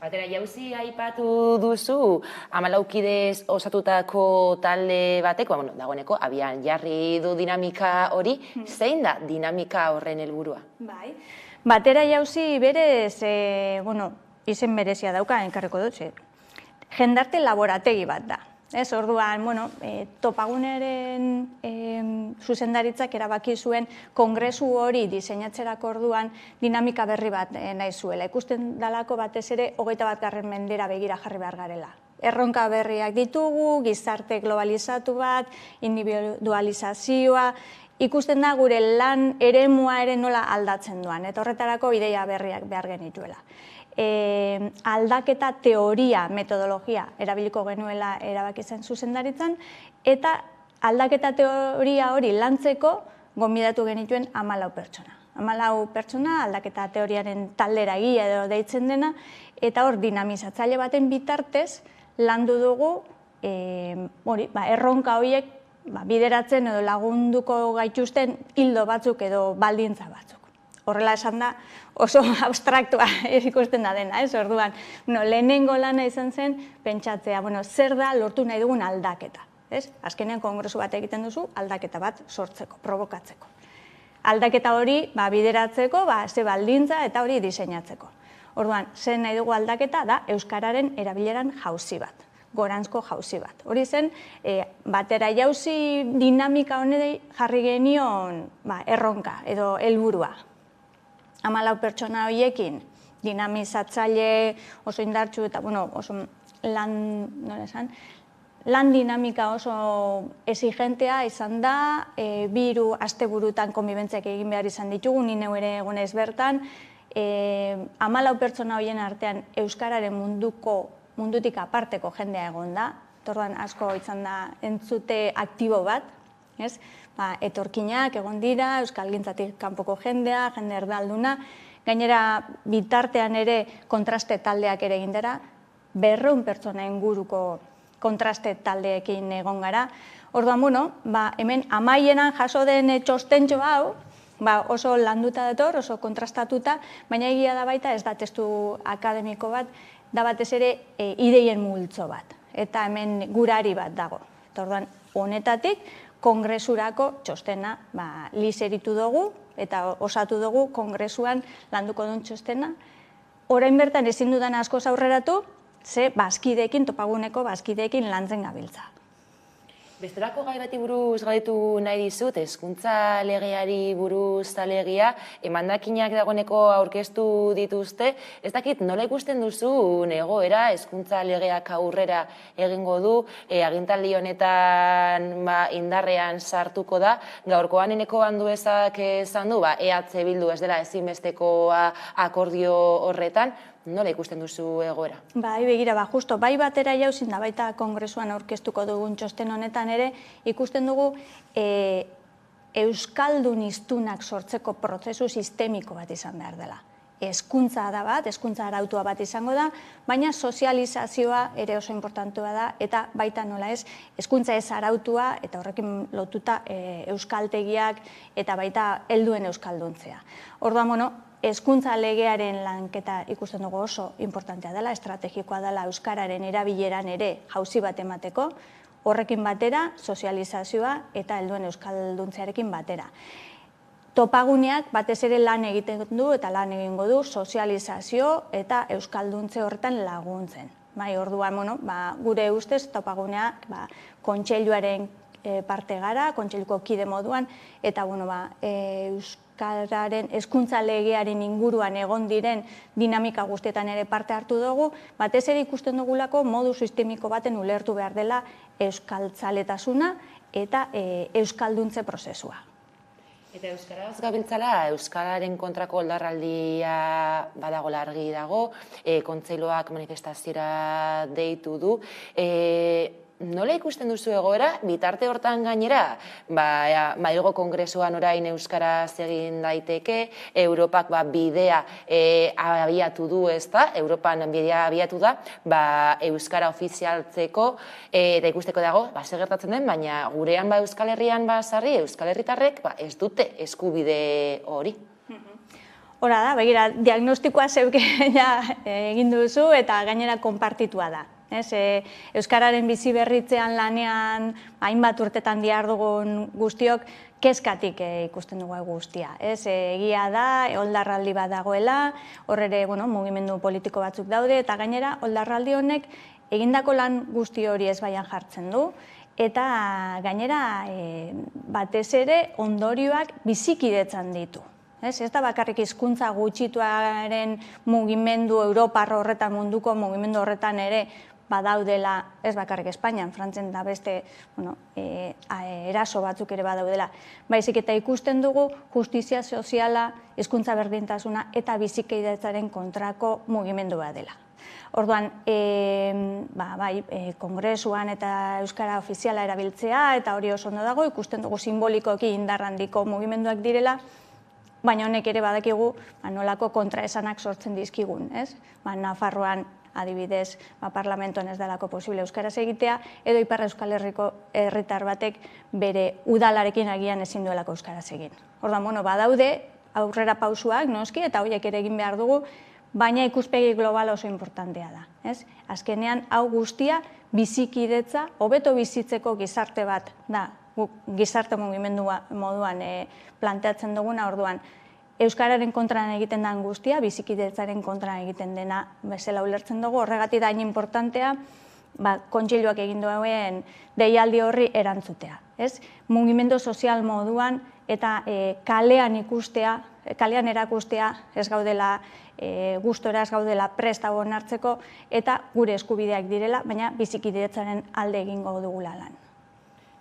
Batera jauzi aipatu duzu, 14 kidez osatutako talde bateko, dagoeneko, abian jarri du dinamika hori, zein da dinamika horren helburua? Batera jauzi berez, izen berezia dauka, enkarriko dut, jendarte laborategi bat da. Orduan, topaguneren zuzendaritzak erabaki zuen kongresu hori diseinatzerako orduan dinamika berri bat nahi zuela. Ikusten dalako batez ere 21. mendera begira jarri behar garela. Erronka berriak ditugu, gizarte globalizatu bat, individualizazioa, ikusten da gure lan eremua ere nola aldatzen duan, eta horretarako ideia berriak behar genituela. Aldaketa teoria, metodologia erabiliko genuela erabaki zen zuzendaritzan, eta aldaketa teoria hori lantzeko gonbidatu genituen 14 pertsona. 14 pertsona aldaketa teoriaren taldera egia edo deitzen dena, eta hor dinamizatzaile baten bitartez landu dugu erronka horiek bideratzen edo lagunduko gaituzten hildo batzuk edo baldintza batzuk. Horrela esan da, oso abstraktua ikusten da dena, orduan. Lehenengo lana izan zen, pentsatzea, zer da lortu nahi dugun aldaketa. Azkenean kongresu bat egiten duzu, aldaketa bat sortzeko, provokatzeko. Aldaketa hori bideratzeko, ze baldintza eta hori diseinatzeko. Orduan, zer nahi dugu aldaketa da euskararen erabileran jauzi bat, goranzko jauzi bat. Hori zen, batera jauzi dinamika honei jarri genion erronka edo helburua. 14 pertsona horiekin dinamizatzaile oso indartsu eta oso lan dinamika oso exigentea izan da, 2 asteburutan konbibentziak egin behar izan ditugu, ni neu ere egonez bertan, 14 pertsona horien artean euskararen mundutik aparteko jendea egon da, orduan asko izan da entzute aktibo bat, etorkinak egon dira, euskalgintzatik kanpoko jendea, jende erdalduna, gainera bitartean ere kontraste taldeak ere egin dira, 200 pertsona inguruko kontraste taldeekin egon gara. Orduan, hemen amaienan jaso den txostentxo hau, oso landuta dator, oso kontrastatuta, baina egia da baita ez da testu akademiko bat, da batez ere ideien multzo bat, eta hemen gurari bat dago. Orduan, honetatik, kongresurako txostena liseritu dugu eta osatu dugu kongresuan landuko duen txostena. Orain bertan ezin dudan askoz aurreratu, ze topaguneko bazkideekin lantzen gabiltza. Bestelako gai bati buruz galdetu nahi dizut, hezkuntza legeari buruz alegia, emandakinak dagoeneko aurkeztu dituzte, ez dakit nola ikusten duzu egoera, hezkuntza legeak aurrera egingo du, agintaldi honetan indarrean sartuko da, gaurkoan eneko handuezak esan du, EH Bildu ez dela ezinbestekoa akordio horretan, nola ikusten duzu egoera? Begira, justo, batera jauzin da, baita kongresuan aurkeztuko dugun txosten honetan ere, ikusten dugu euskaldun hiztunak sortzeko prozesu sistemiko bat izan behar dela. hezkuntza da bat, hezkuntza arautua bat izango da, baina sozializazioa ere oso importantua da, eta baita nola ez, hezkuntza ez arautua, eta horrekin lotuta euskaltegiak, eta baita helduen euskalduntzea. Orduan, hezkuntza legearen lanketa ikusten dugu oso importantea dela, estrategikoa dela euskararen erabileran ere jauzi bat emateko, horrekin batera, sozializazioa eta helduen euskalduntzearekin batera. Topaguneak batez ere lan egiten du eta lan egingo du sozializazio eta euskalduntze horretan laguntzen. Orduan, gure ustez topaguneak kontseiluaren parte gara, kontseiluko kide moduan, eta euskararen hezkuntza legearen inguruan egon diren dinamika guztietan ere parte hartu dugu, batez ere ikusten dugulako modu sistemiko baten ulertu behar dela euskaltzaletasuna eta euskalduntze prozesua. Eta euskaraz gabiltzala, euskararen kontrako oldarraldia badagoela argi dago, kontseiluak manifestaziora deitu du. Nola ikusten duzu egoera, bitarte hortan gainera, Madrilgo Kongresuan orain euskaraz egin daiteke, Europak bidea abiatu du, ezta? Europan bidea abiatu da, euskara ofizialtzeko, eta ikusteko dago, zer gertatzen den, baina gurean Euskal Herrian sarri, Euskal Herritarrek ez dute eskubide hori. Hora da, begira, diagnostikoa zeuke egin duzu eta gainera konpartitua da. Euskararen bizi berritzean lanean hainbat urtetan dihardugun guztiok kezkatik ikusten dugu guztia. Egia da, oldarraldi bat dagoela, hor ere mugimendu politiko batzuk daude, eta gainera oldarraldi honek egindako lan guzti hori ez baian jartzen du, eta gainera batez ere ondorioak bizikidetzan ditu. Ez da bakarrik hizkuntza gutxituaren mugimendu Europar horretan, munduko mugimendu horretan ere badaudela, ez bakarrik Espainian, Frantzian da beste eraso batzuk ere badaudela. Baizik eta ikusten dugu justizia soziala, hizkuntza berdintasuna eta bizikidetzaren kontrako mugimendu bat dela. Orduan, kongresuan eta euskara ofiziala erabiltzea eta hori oso ondo dago, ikusten dugu simbolikoki indarrandiko mugimenduak direla, baina honek ere badakigu nolako kontraesanak sortzen dizkigun. Nafarroan adibidez, parlamentoan ez dalako posible euskaraz egitea, edo Ipar Euskal Herriko herritar batek bere udalarekin agian ezin duelako euskaraz egin. Orduan, badaude aurrera pausuak, noski, eta horiek ere egin behar dugu, baina ikuspegi global oso importantea da. Azkenean, hau guztia bizikidetza, hobeto bizitzeko gizarte bat da, gizarte mugimendu moduan planteatzen duguna, orduan, euskararen kontran egiten den guztia, bizikidetzaren kontran egiten dena bezala ulertzen dugu, horregatik da hain importantea, kontseiluak egin duen deialdi horri erantzutea. Mugimendu sozial moduan eta kalean ikustea, kalean erakustea ez gaudela gustora, ez gaudela prest hau onartzeko eta gure eskubideak direla, baina bizikidetzaren alde egingo dugula lan.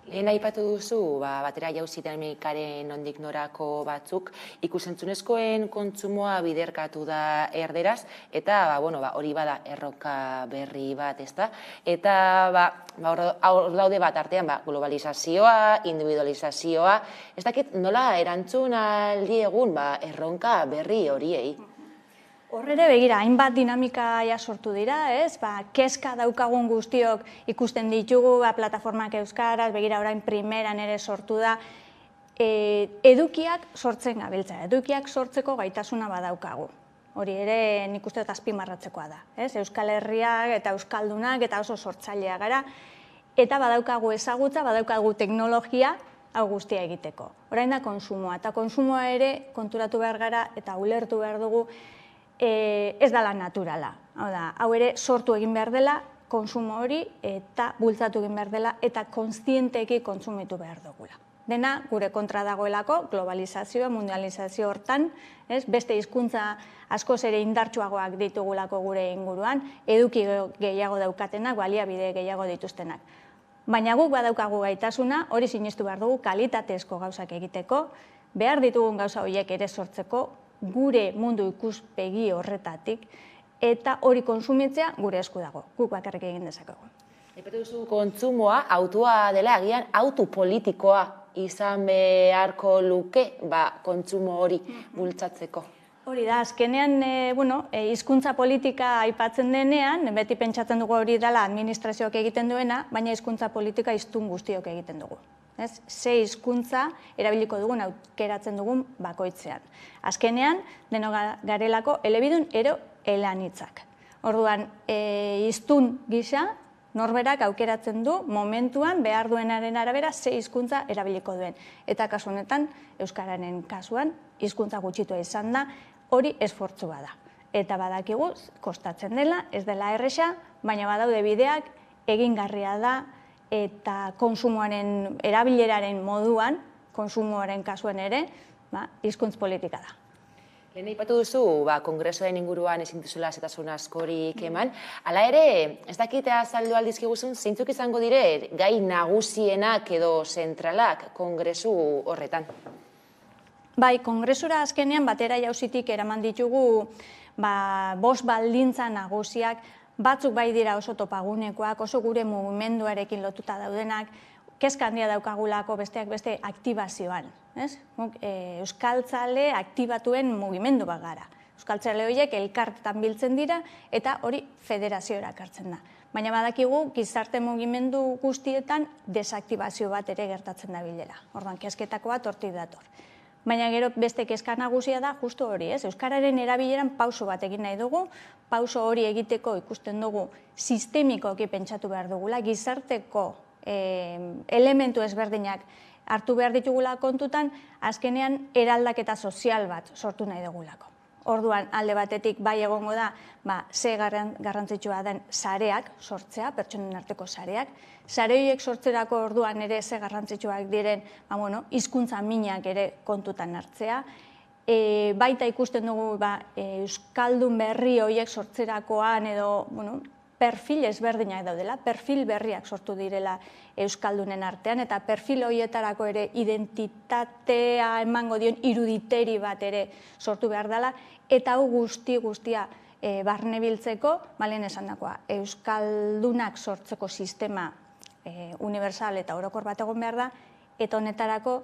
Lehen aipatu duzu, batera jauzi dinamikaren nondik norako batzuk, ikusentzunezkoen kontsumoa biderkatu da erderaz, eta hori bada erronka berri bat, ezta? Eta hor daude bat artean globalizazioa, individualizazioa, ez dakit nola erantzun aldiegun erronka berri horiei? Horrere begira, hainbat dinamika sortu dira, kezka daukagun guztiok ikusten ditugu, plataformak euskaraz, begira orain primeran ere sortu da, edukiak sortzen gabiltza, edukiak sortzeko gaitasuna badaukagu. Hori ere nik uste dut azpimarratzekoa da. Euskal Herriak eta Euskaldunak eta oso sortzailea gara, eta badaukagu ezagutza, badaukagu teknologia, hau guztia egiteko. Orain da konsumoa, eta konsumoa ere konturatu behar gara eta ulertu behar dugu, ez dela naturala. Hau ere sortu egin behar dela, konsumo hori eta bultzatu egin behar dela eta konstienteki kontsumitu behar dugula. Dena gure kontra dagoelako, globalizazioa, mundializazio hortan, beste hizkuntza askoz ere indartsuagoak ditugulako gure inguruan, eduki gehiago daukatenak, baliabide gehiago dituztenak. Baina guk badaukagu gaitasuna, hori sinestu behar dugu kalitatezko gauzak egiteko, behar ditugun gauza horiek ere sortzeko, gure mundu ikuspegi horretatik, eta hori konsumitzea gure esku dago, guk bakarrik egin dezakegu. Aipatu duzu kontsumoa, autua dela, agian autu politikoa izan beharko luke kontsumo hori bultzatzeko. Hori da, azkenean, hizkuntza politika aipatzen denean, beti pentsatzen dugu hori dela administrazioak egiten duena, baina hizkuntza politika hiztun guztiok egiten dugu. Ze hizkuntza erabiliko dugun, aukeratzen dugun bakoitzean. Azkenean, deno garelako elebidun ero elanitzak. Orduan, hiztun gisa, norberak aukeratzen du momentuan behar duenaren arabera ze hizkuntza erabiliko duen. Eta kasu honetan, euskararen kasuan, hizkuntza gutxitua izan da, hori esfortzua da. Eta badakigu, kostatzen dela, ez dela erresa, baina badaude bideak, egingarria da, eta konsumoaren erabileraren moduan, konsumoaren kasuan ere, hizkuntz politika da. Lehen aipatu duzu, kongresoen inguruan ezin duzula zetasun askorik eman. Hala ere, ez dakite azaldu aldizkiguzun, zeintzuk izango dire gai nagusienak edo zentralak kongresu horretan? Bai, kongresura azkenean batera jauzitik eraman ditugu 5 baldintza nagusiak, batzuk bai dira oso topagunekoak, oso gure mugimenduarekin lotuta daudenak, kezka handia daukagulako besteak beste aktibazioan. Euskaltzale aktibatuen mugimendu bat gara. Euskaltzale horiek elkartetan biltzen dira eta hori federazioa hartzen da. Baina badakigu gizarte mugimendu guztietan desaktibazio bat ere gertatzen da bilela. Orduan, kezketako bat hortik dator. Baina gero beste kezka nagusia da justu hori, euskararen erabileran pauso bat egin nahi dugu, pauso hori egiteko ikusten dugu sistemikoki pentsatu behar dugula, gizarteko elementu ezberdinak hartu behar ditugula kontutan, azkenean eraldaketa sozial bat sortu nahi dugulako. Orduan, alde batetik bai egongo da, ze garrantzitsua den sareak sortzea, pertsonen arteko sareak. Sare horiek sortzerako orduan ere ze garrantzitsuak diren, hizkuntza minak ere kontutan hartzea. Baita ikusten dugu, euskaldun berri horiek sortzerakoan edo, perfil ezberdinak daudela, perfil berriak sortu direla euskaldunen artean, eta perfil horietarako ere identitatea emango dion iruditeri bat ere sortu behar dela, eta hau guztia barne biltzeko, lehen esan dakoa, euskaldunak sortzeko sistema universal eta orokor bat egon behar da, eta honetarako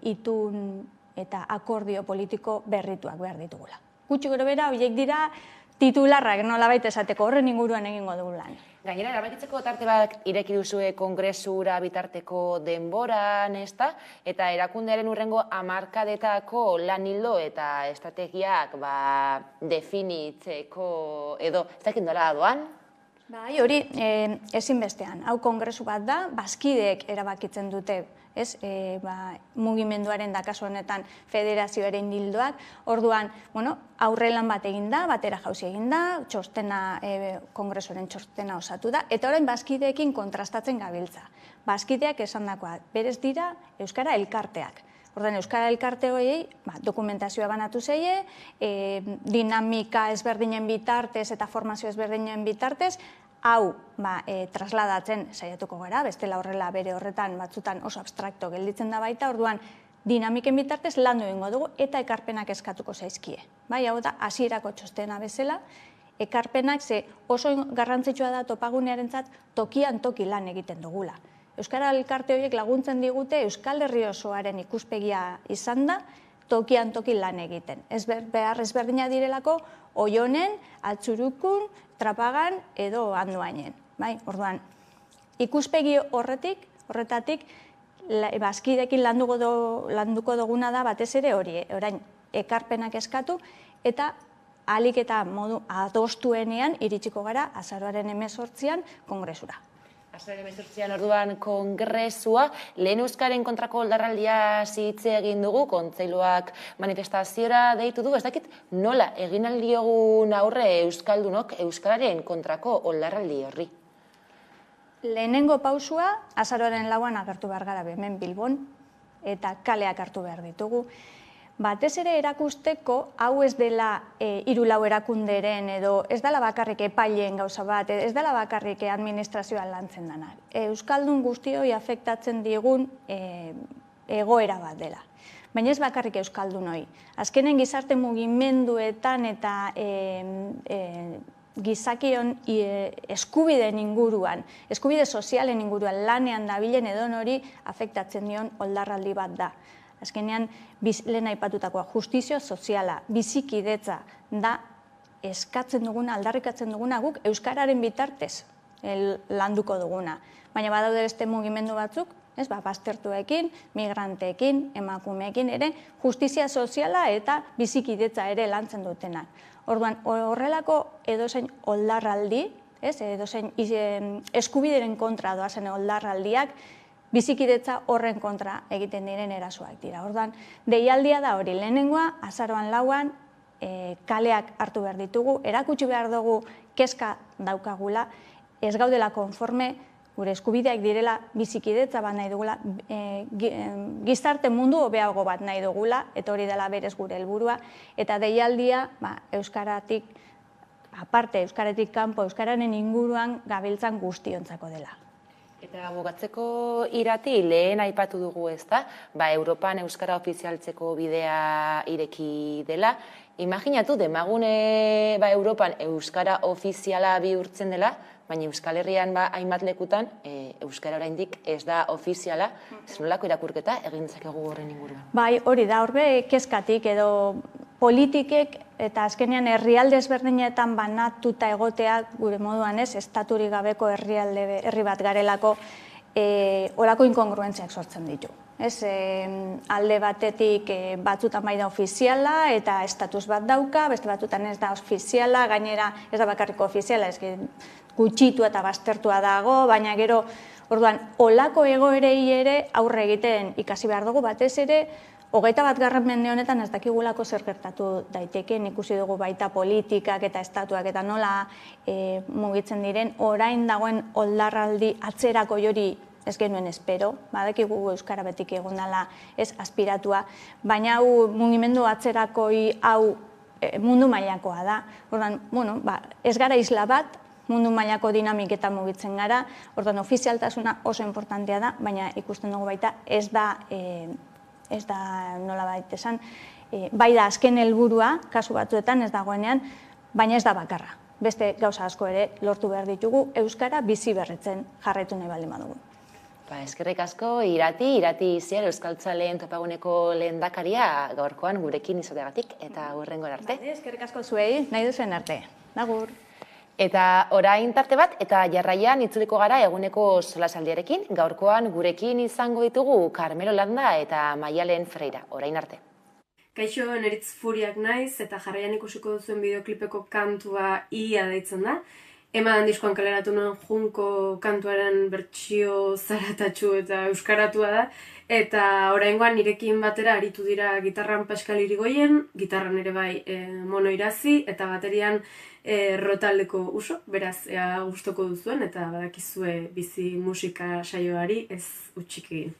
itun eta akordio politiko berrituak behar ditugula. Gutxi gero bera, horiek dira titularrak nolabait esateko horren inguruan egingo dugu lan. Gainera, erabakitzeko tarte bat ireki duzue kongresura bitarteko denboran, eta erakundearen hurrengo hamarkadetako lan ildo eta estrategiak definitzeko edo, ez dakit nola doan? Bai, hori ezinbestean. Hau kongresu bat da, bazkideek erabakitzen dute, mugimenduaren da kasu honetan federazioaren hildoak. Orduan, aurrelan bat egin da, batera jauzi egin da, kongresuaren txostena osatu da, eta orain bazkideekin kontrastatzen gabiltza. Bazkideak esandakoa, berez dira euskara elkarteak. Orduan, euskara elkarte horiei dokumentazioa banatu zeie, dinamika ezberdinen bitartez eta formazio ezberdinen bitartez, hau trasladatzen saiatuko gara, bestela horrela bere horretan batzutan oso abstrakto gelditzen da baita, orduan dinamiken bitartez landu egingo dugu eta ekarpenak eskatuko zaizkie. Hau da, hasierako txostena bezala, ekarpenak oso garrantzitsua da topagunearentzat tokian toki lan egiten dugula. Euskara elkarte horiek laguntzen digute Euskal Herri osoaren ikuspegia izan da, tokian toki lan egiten. Behar ezberdina direlako, Oionen, Atzurukun, Trapagan edo Andoainen. Orduan, ikuspegi horretatik, bazkidekin landuko duguna da batez ere hori, orain ekarpenak eskatu, eta ahalik eta modu adostuenean iritsiko gara azaroaren 18an kongresura. Azaroaren 18an orduan kongresua, lehen euskaren kontrako oldarraldia zitze egin dugu, kontseiluak manifestaziora deitu du, ez dakit nola egin aldiogun aurre euskaldunok euskararen kontrako oldarraldi horri? Lehenengo pausua, azaroaren 4an agertu behar gara hemen Bilbon, eta kaleak hartu behar ditugu. Batez ere erakusteko, hau ez dela 3-4 erakunderen edo ez dela bakarrik epaileen gauza bat, ez dela bakarrik administrazioan lantzen denak. Euskaldun guztioi afektatzen digun egoera bat dela. Baina ez bakarrik euskaldunoi. Azkenen gizarte mugimenduetan eta gizakion eskubideen inguruan, eskubide sozialen inguruan lanean dabilen edon hori afektatzen dion oldarraldi bat da. Azkenean, lehen aipatutakoa, justizio soziala, bizikidetza da eskatzen duguna, aldarrikatzen duguna guk euskararen bitartez landuko duguna. Baina badaude beste mugimendu batzuk, baztertuekin, migranteekin, emakumeekin ere, justizia soziala eta bizikidetza ere lantzen dutenak. Orduan, horrelako edozein oldarraldi, edozein eskubideren kontra doazen oldarraldiak, bizikidetza horren kontra egiten diren erasoak dira. Orduan, deialdia da hori, lehenengoa, azaroan lauan, kaleak hartu behar ditugu, erakutsi behar dugu kezka daukagula, ez gaudela konforme, gure eskubideak direla bizikidetza bat nahi dugula, gizarte mundu hobeago bat nahi dugula, eta hori dela berez gure helburua, eta deialdia euskaratik, aparte euskaratik kanpo, euskararen inguruan gabiltzan guztiontzako dela. Eta bukatzeko Irati, lehen aipatu dugu ezta, Europan euskara ofizialtzeko bidea ireki dela. Imaginatu, demagune Europan euskara ofiziala bihurtzen dela, baina Euskal Herrian hainbat lekutan euskara oraindik ez da ofiziala. Nolako irakurketa egin dezakegu horren inguruan? Bai, hori da, horbe kezkatik edo politikek eta azkenean herrialde ezberdinetan banatuta egotea gure moduan estaturik gabeko herri bat garelako olako inkongruentziak sortzen ditu. Alde batetik batzutan bai da ofiziala eta estatus bat dauka, beste batzutan ez da ofiziala, gainera ez da bakarriko ofiziala, gutxitu eta baztertua dago, baina gero, orduan, olako egoerei ere aurre egiten ikasi behar dugu, batez ere, 21. mende honetan ez dakigulako zer gertatu daiteken, ikusi dugu baita politikak eta estatuak eta nola mugitzen diren, orain dagoen oldarraldi atzerako jori ez genuen espero, badakigu euskara betik egon dela ez aspiratua, baina hau mugimendu atzerakoi hau mundu mailakoa da. Orduan, ez gara isla bat, mundu mailako dinamiketan mugitzen gara, orduan ofizialtasuna oso importantea da, baina ikusten dugu baita ez da nola baita esan, bai da azken helburua, kasu batzuetan ez dagoenean, baina ez da bakarra. Beste gauza asko ere lortu behar ditugu, euskara bizi berritzen jarraitu nahi baldin badugu. Eskerrik asko, Irati Ziar, Euskaltzaleen topaguneko lehendakaria gaurkoan gurekin izateagatik eta hurrengo arte. Eskerrik asko zuei, nahi duzen arte. Agur. Eta orain tarte bat, eta jarraian itzuliko gara eguneko solasaldiarekin, gaurkoan gurekin izango ditugu Carmelo Landa eta Maialen Freira. Orain arte. Kaixo, Neritz Furiak naiz, eta jarraian ikusiko duzuen bideoklipeko kantua Ia deitzen da. Emadan diskoan kaleratu nuen Junko kantuaren bertsio zaratatxu eta euskaratua da, eta oraingoan nirekin batera aritu dira gitarran Pascal Irigoyen, gitarran ere bai Mono Irazi, eta baterian Rotaldeko Uso, beraz ea gustoko duzuen, eta badakizue bizi musika saioari ez utzik egin.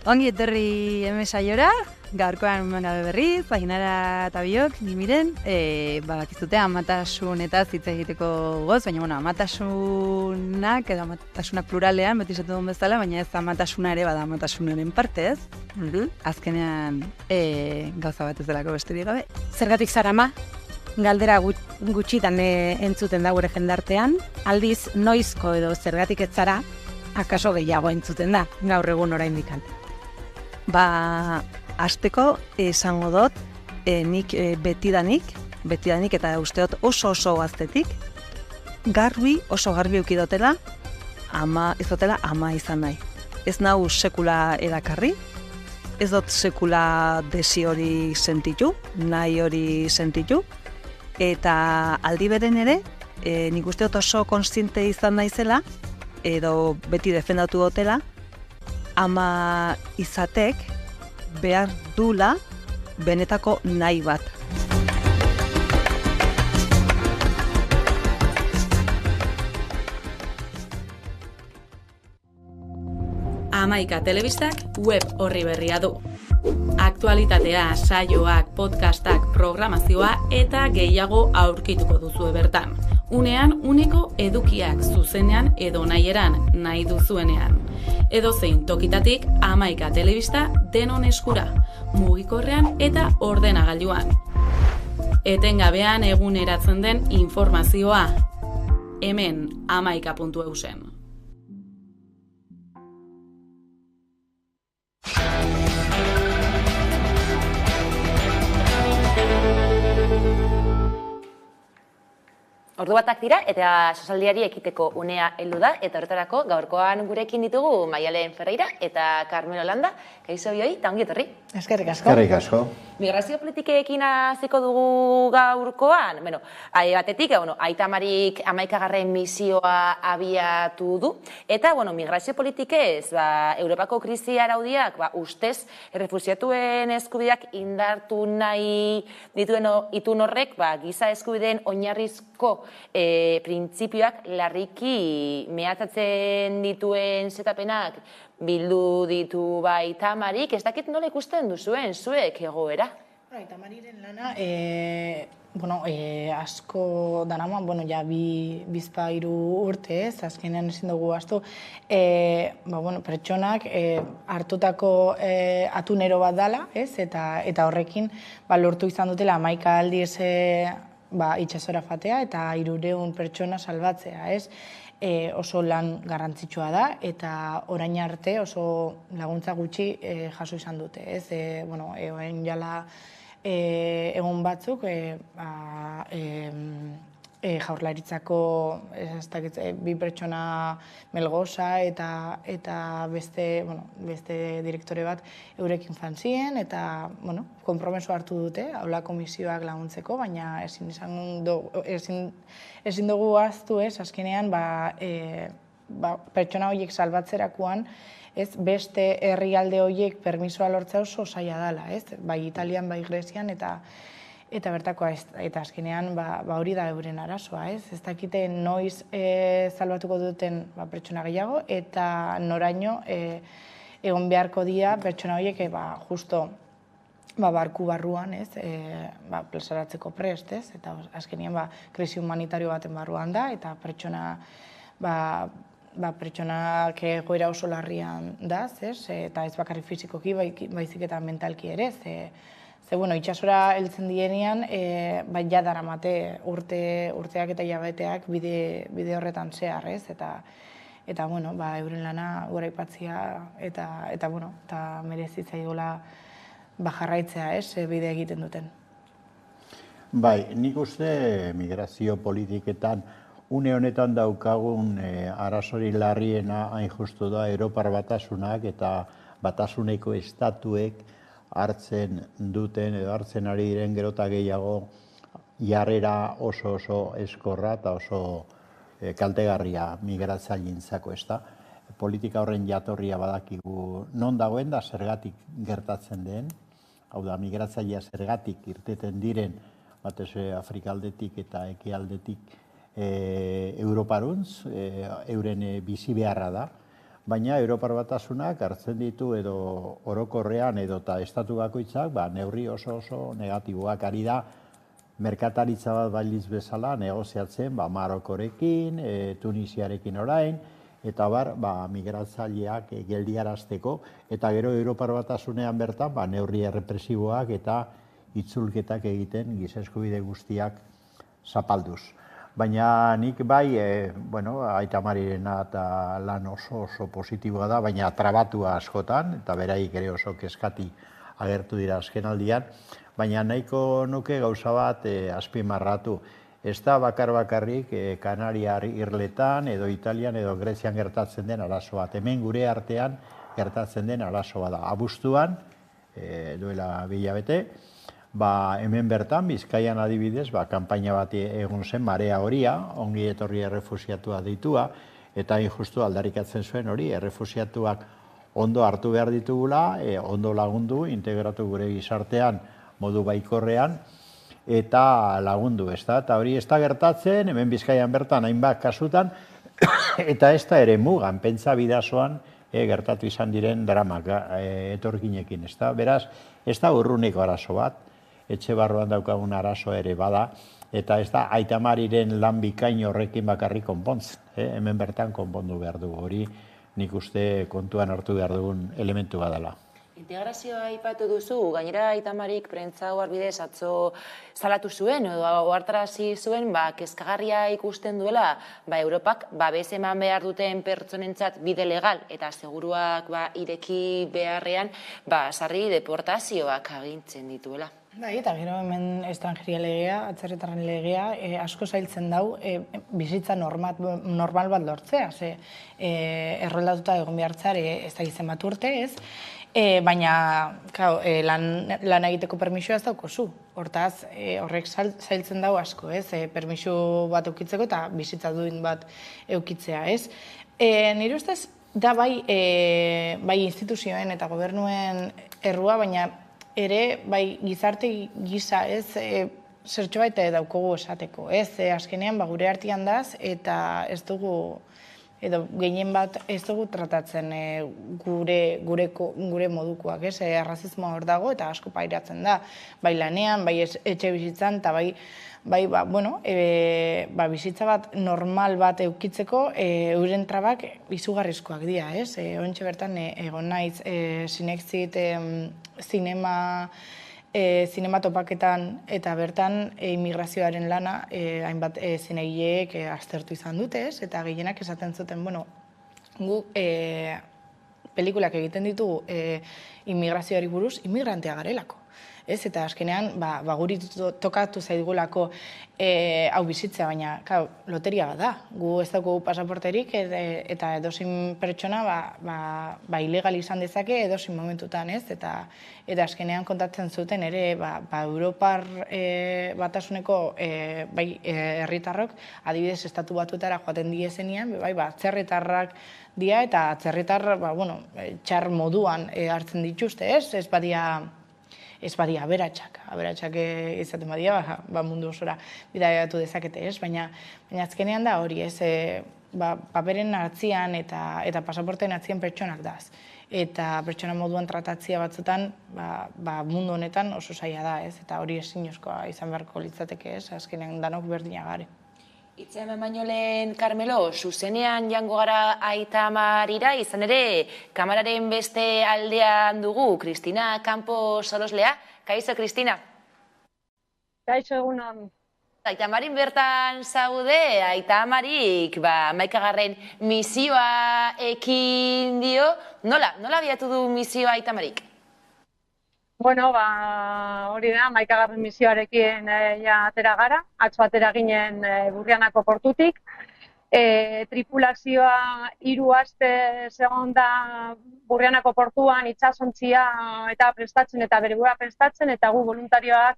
Ongi etorri emesaiora, gaurkoan gabe berriz, Ainara eta biok, ni miren, bakizute amatasun eta hitz egiteko goz, baina amatasunak edo amatasunak pluralean, beti esatu duen bezala, baina ez amatasuna ere bada amatasunaren parte, ez? Azkenean gauza bat ez delako besterik gabe. Zergatik zara ama? Galdera gutxitan entzuten da gure jendartean, aldiz noizko edo zergatik ez zara, akaso gehiago entzuten da, gaur egun oraindik. Hasteko esango dut, nik betidanik eta usteot oso gaztetik, oso garbi eukidotela, ez dutela ama izan nahi. Ez nau sekula erakarri, ez dut sekula desi hori sentitu, nahi hori sentitu, eta aldi beren ere, nik usteot oso konstiente izan naizela, edo beti defendatu dutela, ama izatek behar dula benetako nahi bat. Hamaika telebistak web orri berria du. Aktualitatea, saioak, podcastak, programazioa eta gehiago aurkituko duzue bertan. Unean, uneko edukiak zuzenean edo nahieran nahi duzuenean. Edozein tokitatik Hamaika telebista denon eskura, mugikorrean eta ordenagailuan. Etengabean eguneratzen den informazioa. Hemen hamaika.eusen. Ordu batak dira eta sosaldiari ekiteko unea heldu da eta horretarako gaurkoan gurekin ditugu Maialen Ferreira eta Carmelo Landa. Kaixo bioi, eta ongi etorri. Eskerrik asko. Eskerrik asko. Migrazio politikekin hasiko dugu gaurkoan. Bueno, batetik, Aita Marik 11. misioa abiatu du eta migrazio politikez, Europako krisi araudiak ustez errefuxiatuen eskubideak indartu nahi dituen itun horrek giza eskubideen oinarrizko printzipioak larriki mehatzatzen dituen zetapenak bildu ditu Aita Marik. Ez dakit nola ikusten duzuen zuek egoera? Aita Mariren lana, asko danaman, ja bizpa 3 urte, azkenean ezin dugu astu, pertsonak hartutako atunero bat dala, eta horrekin lortu izan dutela 11 aldiz itxasora fatea eta 300 pertsona salbatzea, oso lan garrantzitsua da eta orain arte oso laguntza gutxi jaso izan dute, orain jala egun batzuk Jaurlaritzako 2 pertsona Melgosa eta beste direktore bat eurekin fanzien eta konpromeso hartu dute aula komisioak laguntzeko, baina ezin dugu ahaztu azkenean pertsona horiek salbatzerakoan beste herrialde horiek permisoa lortzea oso zaila dela, bai Italian, bai Grezian eta bertakoa, eta azkenean hori da euren arazoa, ez dakite noiz salbatuko duten pertsona gehiago eta noraino egon beharko dira pertsona horiek justo barku barruan, plazaratzeko prest, eta azkenean krisi humanitario baten barruan da eta pertsonak egoera oso larrian da, eta ez bakarrik fizikoki, baizik eta mentalki ere, itxasora heltzen dienean, ja daramate urteak eta hilabeteak bide horretan zehar, eta euren lana goraipatzea eta merezitzaiola jarraitzea, bide egiten duten. Bai, nik uste migrazio politiketan une honetan daukagun arazori larriena hain justu da Europar Batasunak eta Batasuneko estatuek hartzen duten edo hartzen ari diren gerota gehiago jarrera oso eskorra eta oso kaltegarria migratzaileentzako, politika horren jatorria badakigu non dagoen da zergatik gertatzen den, hau da migratzailea zergatik irteten diren batez Afrikaldetik eta ekialdetik Europaruntz, euren bizi beharra da, baina Europar Batasunak hartzen ditu edo orokorrean edo eta estatu bakoitzak neurri oso negatiboak ari da merkataritza bat baliz bezala negoziatzen Marokorekin, Tunisiarekin orain, eta migratzaileak geldiarazteko, eta gero Europar Batasunean bertan neurri errepresiboak eta itzulketak egiten giza eskubide guztiak zapalduz. Baina nik Aita Marirena eta lan oso positiboa da, baina trabatua askotan, eta beraik ere oso kezkati agertu dira azkenaldian, baina nahiko nuke gauza bat azpimarratu. Ez da bakarrik Kanariar irletan, edo Italian, edo Grezian gertatzen den arazo bat. Hemen gure artean gertatzen den arazo bat da. Abuztuan, duela 2 hilabete, hemen bertan, Bizkaian adibidez, kanpaina bat egun zen, Marea Horia, ongi etorri errefusiatua deitua, eta injustu aldarikatzen zuen hori, errefusiatuak ondo hartu behar ditugula, ondo lagundu, integratu gure gizartean modu baikorrean, eta lagundu, eta hori ez da gertatzen, hemen Bizkaian bertan hainbat kasutan, eta ez da ere mugan, pentsa bidazoan gertatu izan diren dramak etorkinekin, beraz, ez da urruneko arazo bat, etxe barruan daukagun arazo ere bada, eta ez da Aita Mariren lan bikain horrekin bakarrik konpontzen, hemen bertan konpondu behar dugu, hori nik uste kontuan hartu behar dugun elementu badala. Integrazioa aipatu duzu, gainera Aita Marik prentza bidez atzo salatu zuen, edo ohartarazi zuen, kezkagarria ikusten duela, Europak babes eman behar duten pertsonentzat bide legal eta seguruak ireki beharrean, sarri deportazioak agintzen dituela. Eta gero hemen estrangeria legea, atzerritarren legea, asko zailtzen dau bizitza normal bat lortzea. Erroldatuta egon behartzare ez da gizien bat urte ez, baina lan egiteko permisua ez daukozu. Hortaz, horrek zailtzen dau asko, permisu bat eukitzeko eta bizitza duin bat eukitzea. Nire ustez, da bai instituzioen eta gobernuen errua, baina ere, gizarte gisa zertxo baita daukogu esateko. Azkenean, gure artean daz, eta ez dugu, edo gehien bat ez dugu tratatzen gure modukoak. Arrazismoa hor dago, eta asko pairatzen da. Bai lanean, bai etxe bizitzan, eta bizitza bat normal bat eukitzeko, euren trabak izugarrizkoak dira. Ontxe bertan, egon naiz, Sinexit zinema topaketan eta bertan immigrazioaren lana hainbat zinegileek aztertu izan dute, eta gehienak esaten zuten, gu pelikulak egiten ditugu immigrazioari buruz, immigrantea garelako. Eta azkenean, guri tokatu zaigulako hau bizitzea, baina loteria bat da. Gu ez dugu pasaporterik eta edozin pertsona ilegal izan dezake edozin momentutan, eta azkenean kontatzen zuten ere Europar Batasuneko herritarrok adibidez estatu batuetara joaten diezenean, atzerritarrak dira eta atzerritar txar moduan hartzen dituzte, ez badia aberatsak izaten badia, mundu osora bidaiatu dezakete, baina azkenean da hori, paperen atzian eta pasaporten atzian pertsonak daz. Eta pertsona moduan tratatzia batzutan mundu honetan oso zaila da, eta hori ezinezkoa izan beharko litzateke, azkenean danok berdina gare. Itza hemen baino lehen, Carmelo, zuzenean jango gara Aita Marira, izan ere, kamararen beste aldean dugu, Kristina Campos Soloslea. Kaixo, Kristina? Kaixo, egunon. Aita Marin bertan zaude, Aita Marik, 11. misioa ekin dio. Nola abiatu du misioa Aita Marik? Bueno, hori da, 11. misioarekin atera gara, atzo atera ginen Burrianako portutik. Tripulazioa 3 aste segon da Burrianako portuan itsasontzia eta prestatzen eta bere burua prestatzen, eta gu voluntarioak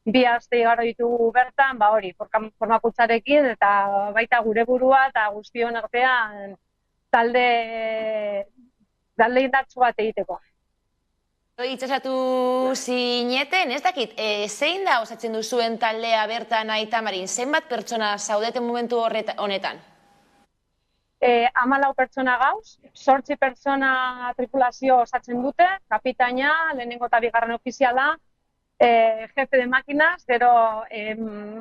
2 aste igaro ditugu bertan, hori, formakutzarekin eta baita gure burua eta guztion artean talde indartsu bat egiteko. Itxasatu zineten, ez dakit, zein da osatzen duzuen taldea bertan Aita Marin? Zenbat pertsona zaudeten momentu honetan? 14 pertsona gauz, 8 pertsona tripulazio osatzen dute, kapitaina, lehenengo eta bigarren ofiziala, jefe de makinaz, gero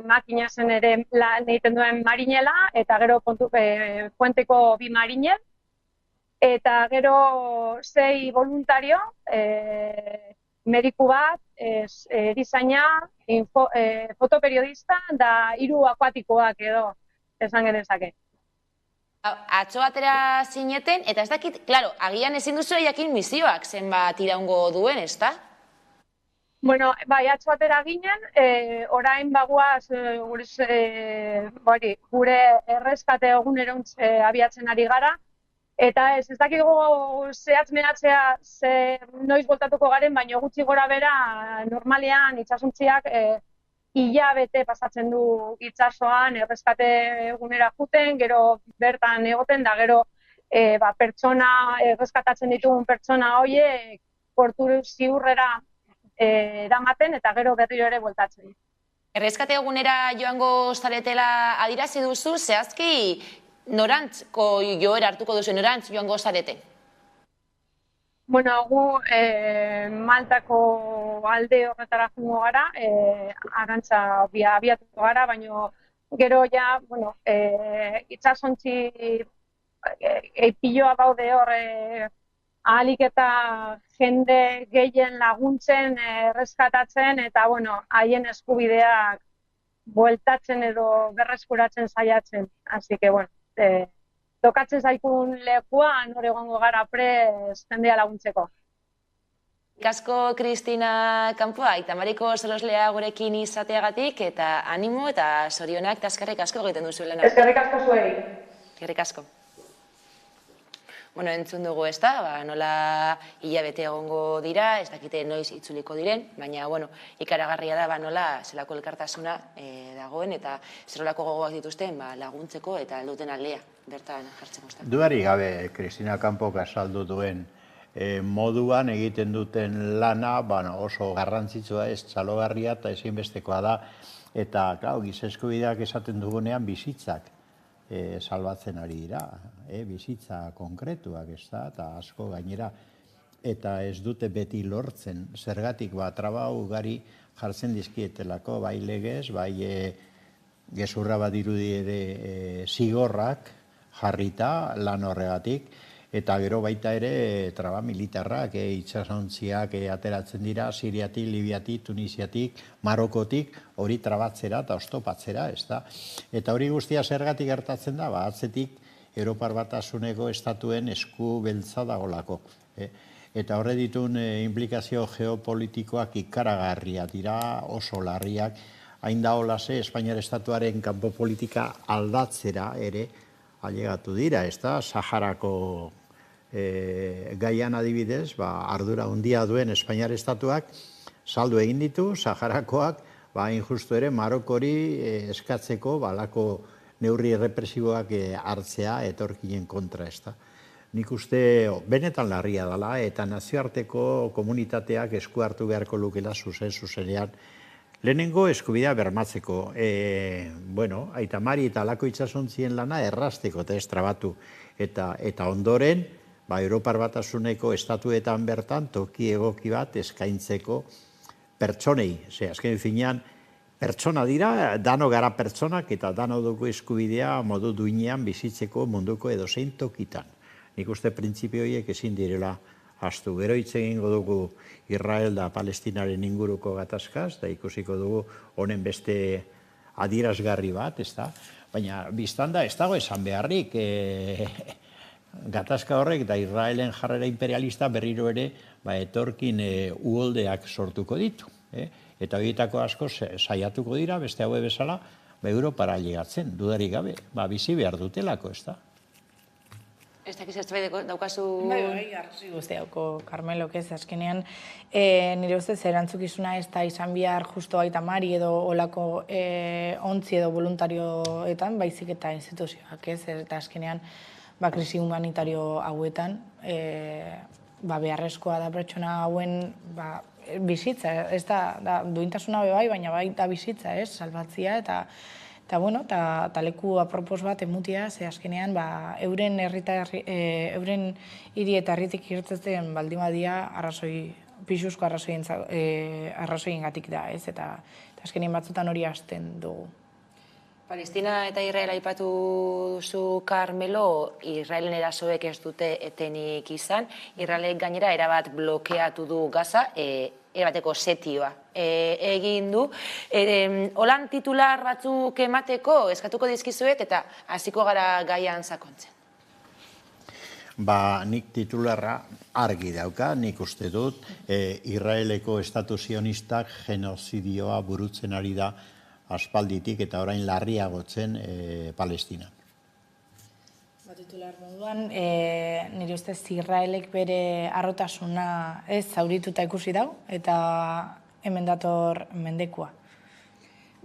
makinazen ere lan egiten duen marinela, eta gero puenteko 2 marinel, eta gero 6 voluntario, mediku bat, erizaina, fotoperiodista, da 3 akuatikoak edo, esan genezake. Atzo atera zineten, eta ez dakit, klaro, agian ezin duzu jakin misioak zenbat iraungo duen, ezta? Bueno, bai, atzo atera ginen, orain bagoaz gure erreskate egunerontz abiatzen ari gara, eta ez dakigu zehatz mehatzea noiz voltatuko garen, baina gutxi gora bera normalean itxasuntziak hilabete pasatzen du itsasoan erreskate egunera juten, gero bertan egoten da, gero pertsona, erreskatatzen ditugun pertsona horiek portu ziurrera eramaten eta gero berriro ere bueltatzen. Erreskate egunera joango zaretela adirazi duzu, zehazki norantzko joera hartuko duzu, norantz joango zarete? Bueno, gu Maltako alde horretara jungo gara, arantza abiatuko gara, baina gero ja, bueno, itxasontzi piloa baude hor ahalik eta jende gehien laguntzen, erreskatatzen, eta, bueno, haien eskubideak bueltatzen edo berreskuratzen saiatzen. Así que, bueno, tokatzen zaikun lekuan hor egongo gara prest jendea laguntzeko. Kasko Kristina Kanpoa, Aitamariko soloslea gurekin izateagatik, eta animo eta zorionak eta eskerrik asko egiten duzuelena. Eskerrik asko zuei. Eskerrik asko. Bueno, entzun dugu ez da, nola hilabete egongo dira, ez dakite noiz itzuliko diren, baina, bueno, ikaragarria da, nola zelako elkartasuna dagoen, eta zerolako gogoak dituzten laguntzeko eta duten aldea, bertan jartzeko. Dudarik gabe, Kristina Kanpok azaldu duen moduan egiten duten lana oso garrantzitsua ez, txalogarria eta ezinbestekoa da, eta, klar, giza eskubideak esaten dugunean bizitzak salbatzen ari dira, bizitza konkretuak ez da, eta asko gainera, eta ez dute beti lortzen, zergatik traba ugari jartzen dizkietelako, bai legez, bai gezurra bat dirudi ere zigorrak jarrita lan horregatik, eta gero baita ere traba militarrak, itxasontziak ateratzen dira, Siriatik, Libiatik, Tunisiatik, Marokotik, hori trabatzera eta oztopatzera, ez da. Eta hori guztia zergatik gertatzen da, atzetik Europar Batasuneko estatuen esku beltza dagolako. Eta horre ditun implikazio geopolitikoak ikaragarriak dira, oso larriak, hain da holase Espainiar estatuaren kanpo politika aldatzera ere ailegatu dira, ez da, Saharako gaian adibidez, ardura handia duen Espainiar estatuak saldu egin ditu, Saharakoak, injustu ere Marokori eskatzeko balako neurri represiboak hartzea etorkinen kontra, ez da. Nik uste benetan larria dela eta nazioarteko komunitateak esku hartu beharko lukela zuzenean lehenengo eskubidea bermatzeko. Aitamari eta alako itsasontzien lana errazteko eta ez trabatu. Eta ondoren, Europar Batasuneko estatuetan bertan toki egoki bat eskaintzeko pertsonei. Azken finean, pertsona dira, dano gara pertsonak eta dano dugu eskubidea modu duinean bizitzeko munduko edozein tokitan. Nik uste printzipio horiek ezin direla hastu. Gero hitz egingo dugu Israel da Palestinaren inguruko gatazkaz, da ikusiko dugu honen beste adierazgarri bat, ez da? Baina biztanda ez dago esan beharrik gatazka horrek da Israelen jarrera imperialista berriro ere etorkin uholdeak sortuko ditu. Eta horietako asko saiatuko dira, beste haue bezala, Europara ailegatzen, dudarik gabe, bizi behar dutelako, ez da? Ez dakiz ez daukazu... Bai, arrazi guztiako, Carmelo, ez azkenean, nire ustez erantzukizuna ez da izan behar justo Aitamari edo olako ontzi edo voluntarioetan, baizik eta instituzioak, ez, eta azkenean, krisi humanitario hauetan, beharrezkoa da pertsona hauen bizitza, ez da duintasuna bai, baina bai da bizitza, ez, salbatzia, Eta, bueno, eta leku apropos bat emutia, ze azkenean, euren hiri eta herritik irtetzen baldin badia pixuzko arrazoiengatik da, ez? Eta azkenean batzutan hori hasten dugu. Palestina eta Israel aipatu duzu, Carmelo, Israelen erasoek ez dute etenik izan. Israelek gainera erabat blokeatu du Gaza, erabateko setioa egin du. Holan titular batzuk emateko eskatuko dizkizuet eta hasiko gara gaian sakontzen. Nik titularra argi dauka, nik uste dut, Israeleko estatu sionistak genozidioa burutzen ari da aspalditik eta orain larriagotzen Palestinan. Titular moduan, nire ustez Israelek bere harrotasuna ez zaurituta ikusi dau, eta hemen dator mendekua.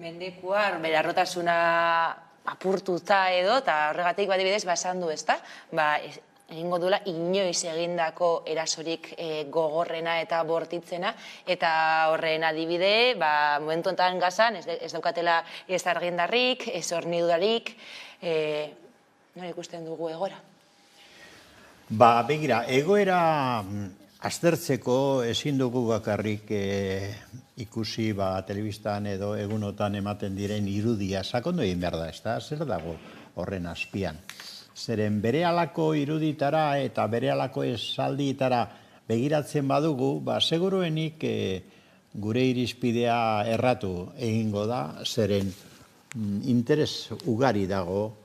Mendekua, bere harrotasuna apurtuta edo, eta horregatik badibidez basan du, ezta? Egingo duela inoiz egindako erasorik gogorrena eta bortitzena, eta horren adibide, momentu enten Gazan ez daukatela ez argindarrik, ez hornidudarik, nola ikusten dugu egoera? Begira, egoera aztertzeko ezin dugu bakarrik ikusi telebistan edo egunotan ematen diren irudia sakondu egin behar da, ezta? Zer dago horren azpian? Zeren berehalako iruditara eta berehalako esaldietara begiratzen badugu, seguruenik gure irizpidea erratu egingo da, zeren interes ugari dago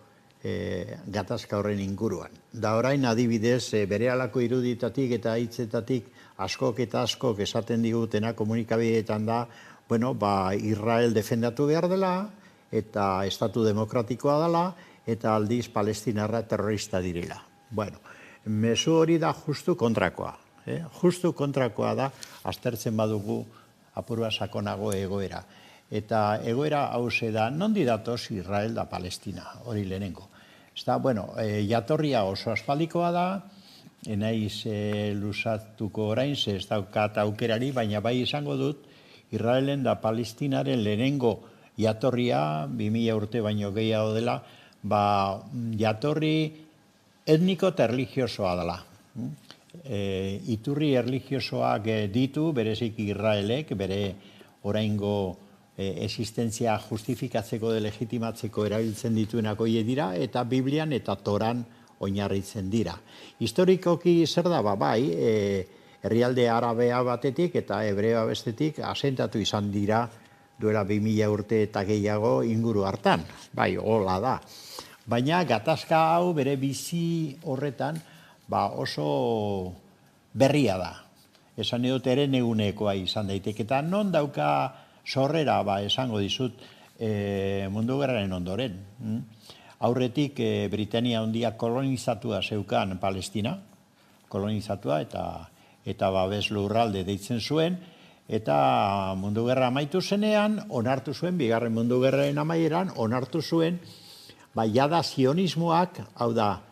gatazka horren inguruan. Da orain adibidez, berehalako iruditatik eta hitzetatik askok eta askok esaten digutena komunikabideetan da, Israel defendatu behar dela, eta estatu demokratikoa dela, eta aldiz palestinarra terrorista direla. Mezu hori da justu kontrakoa. Justu kontrakoa da, aztertzen badugu apurua sakonago egoera. Eta egoera hause da, nondi datoz Israel da Palestina, hori lehenengo. Jatorria oso aspaldikoa da, naiz luzatuko orain, ze ez daukat aukerari, baina bai izango dut, Israelen da Palestinaren lehenengo jatorria, 2000 urte baino gehiago dela, jatorri etniko eta erligiosoa dela. Iturri erligiosoak ditu, berezik Israelek, bere oraingo existentzia justifikatzeko, delegitimatzeko erabiltzen dituenak horiek dira, eta Biblian eta Toran oinarritzen dira. Historikoki zer da, herrialde arabea batetik eta hebrea bestetik asentatu izan dira duela 2000 urte eta gehiago inguru hartan. Hola da. Baina gatazka hau bere bizi horretan oso berria da. Esan edot ere negunekoa izan daiteke. Eta non dauka sorrera, esango dizut, mundu gerraren ondoren. Aurretik Britania Handia kolonizatua zeukan Palestina, kolonizatua eta babes lurralde deitzen zuen, eta mundu gerra amaitu zenean, onartu zuen, bigarren mundu gerraren amaieran, onartu zuen, jada zionismoak, hau da,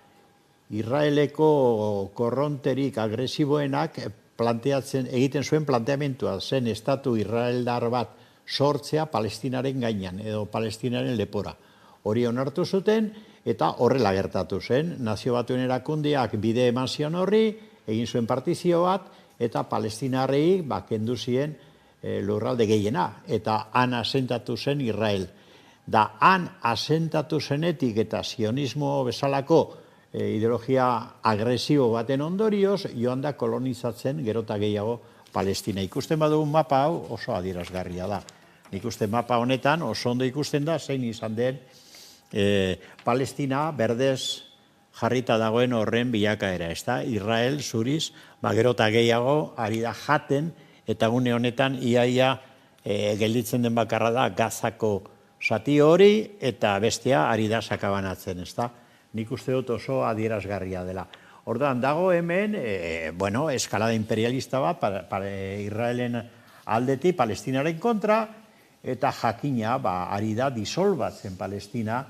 Israeleko korronterik agresiboenak egiten zuen planteamentua zen estatu israeldar bat sortzea Palestinaren gainean, edo Palestinaren lepora. Hori onartu zuten, eta horrela gertatu zen. Nazio Batuen erakundeak bide eman zion horri, egin zuen partizio bat, eta Palestinarrei kendu zien lurralde gehiena, eta han asentatu zen Israel. Da han asentatu zenetik eta zionismo bezalako ideologia agresibo baten ondorioz, joan da kolonizatzen gerota gehiago Palestina. Ikusten badugu mapa hau oso adierazgarria da. Ikusten mapa honetan oso ondo ikusten da zein izan den Palestina berdez jarrita dagoen horren bilakaera, ezta? Israel zuriz, gerota gehiago ari da jaten, eta gune honetan iaia gelditzen den bakarra da Gazako zati hori, eta bestea ari da sakabanatzen, ezta? Nik uste dut oso adierazgarria dela. Orduan, dago hemen, eskalada imperialista bat, Israelen aldetik, Palestinaren kontra, eta jakina, ari da disolbatzen Palestina,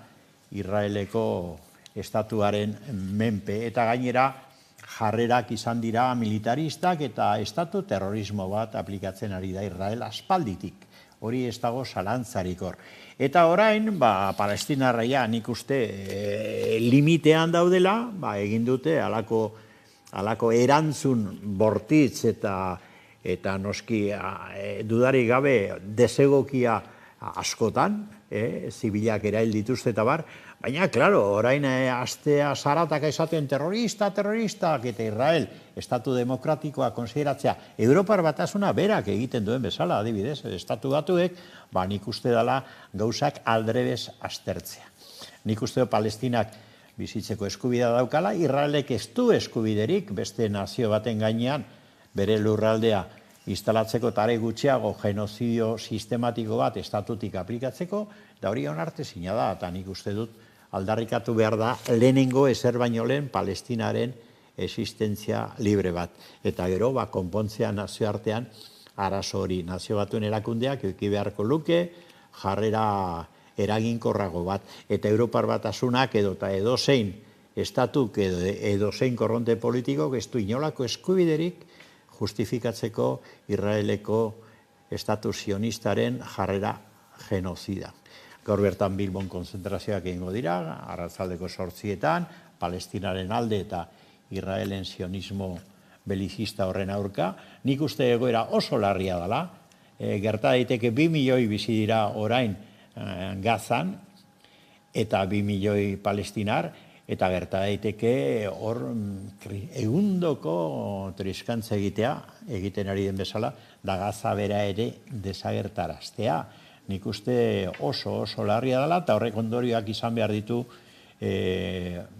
Israeleko estatuaren menpe, eta gainera jarrerak izan dira militaristak, eta estatu terrorismo bat aplikatzen ari da Israel aspalditik. hori ez dago zalantzarik hor. Eta orain, palestinarraia nik uste limitean daudela, egin dute halako erantzun bortitz eta noski dudarik gabe desegokia askotan, zibilak erail dituzte eta bar, baina, klaro, orain astea zaratak esaten terroristak, eta Israel, estatu demokratikoa konsideratzea, Europar Batasuna berak egiten duen bezala, adibidez, estatu batuek, nik uste dela gauzak aldrebez aztertzea. Nik uste Palestinak bizitzeko eskubidea daukala, Israelek ez du eskubiderik beste nazio baten gainean bere lurraldea instalatzeko eta are gutxiago genozidio sistematiko bat estatutik aplikatzeko, eta hori onartezina da, eta nik uste dut aldarrikatu behar da lehenengo ezer baino lehen Palestinaren existentzia libre bat. Eta gero, konpontzea nazioartean arazo hori nazio batuen erakundeak eduki beharko luke jarrera eraginkorrago bat. Eta Europar Batasunak edozein estatuk edozein korronte politikok ez du inolako eskubiderik justifikatzeko Israeleko estatu sionistaren jarrera genozida. Gaur bertan Bilbon konzentrazioak egingo dira, arratzaldeko 8:00, Palestinaren alde eta Israelen sionismo belizista horren aurka. Nik uste egoera oso larria dela, gerta daiteke 2 milioi bizi dira orain Gazan, eta 2 milioi palestinar, eta gerta daiteke hor egundoko triskantza egiten ari den bezala, da Gaza bera ere desagertaraztea. Nik uste oso larria dela, eta horrek ondorioak izan behar ditu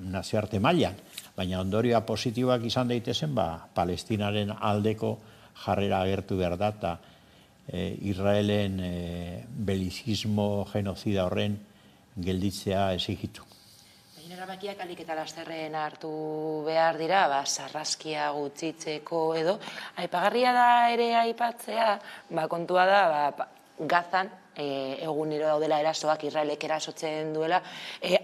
nazioarte mailan. Baina ondorioa positiboak izan daitezen, Palestinaren aldeko jarrera agertu behar da, eta Israelen belizismo genozida horren gelditzea exigitu. Erabakiak alik eta lasterren hartu behar dira, sarraskia gutxitzeko edo. Aipagarria da ere aipatzea, kontua da, Gazan, egunero daudela erasoak, Israelek erasotzen duela,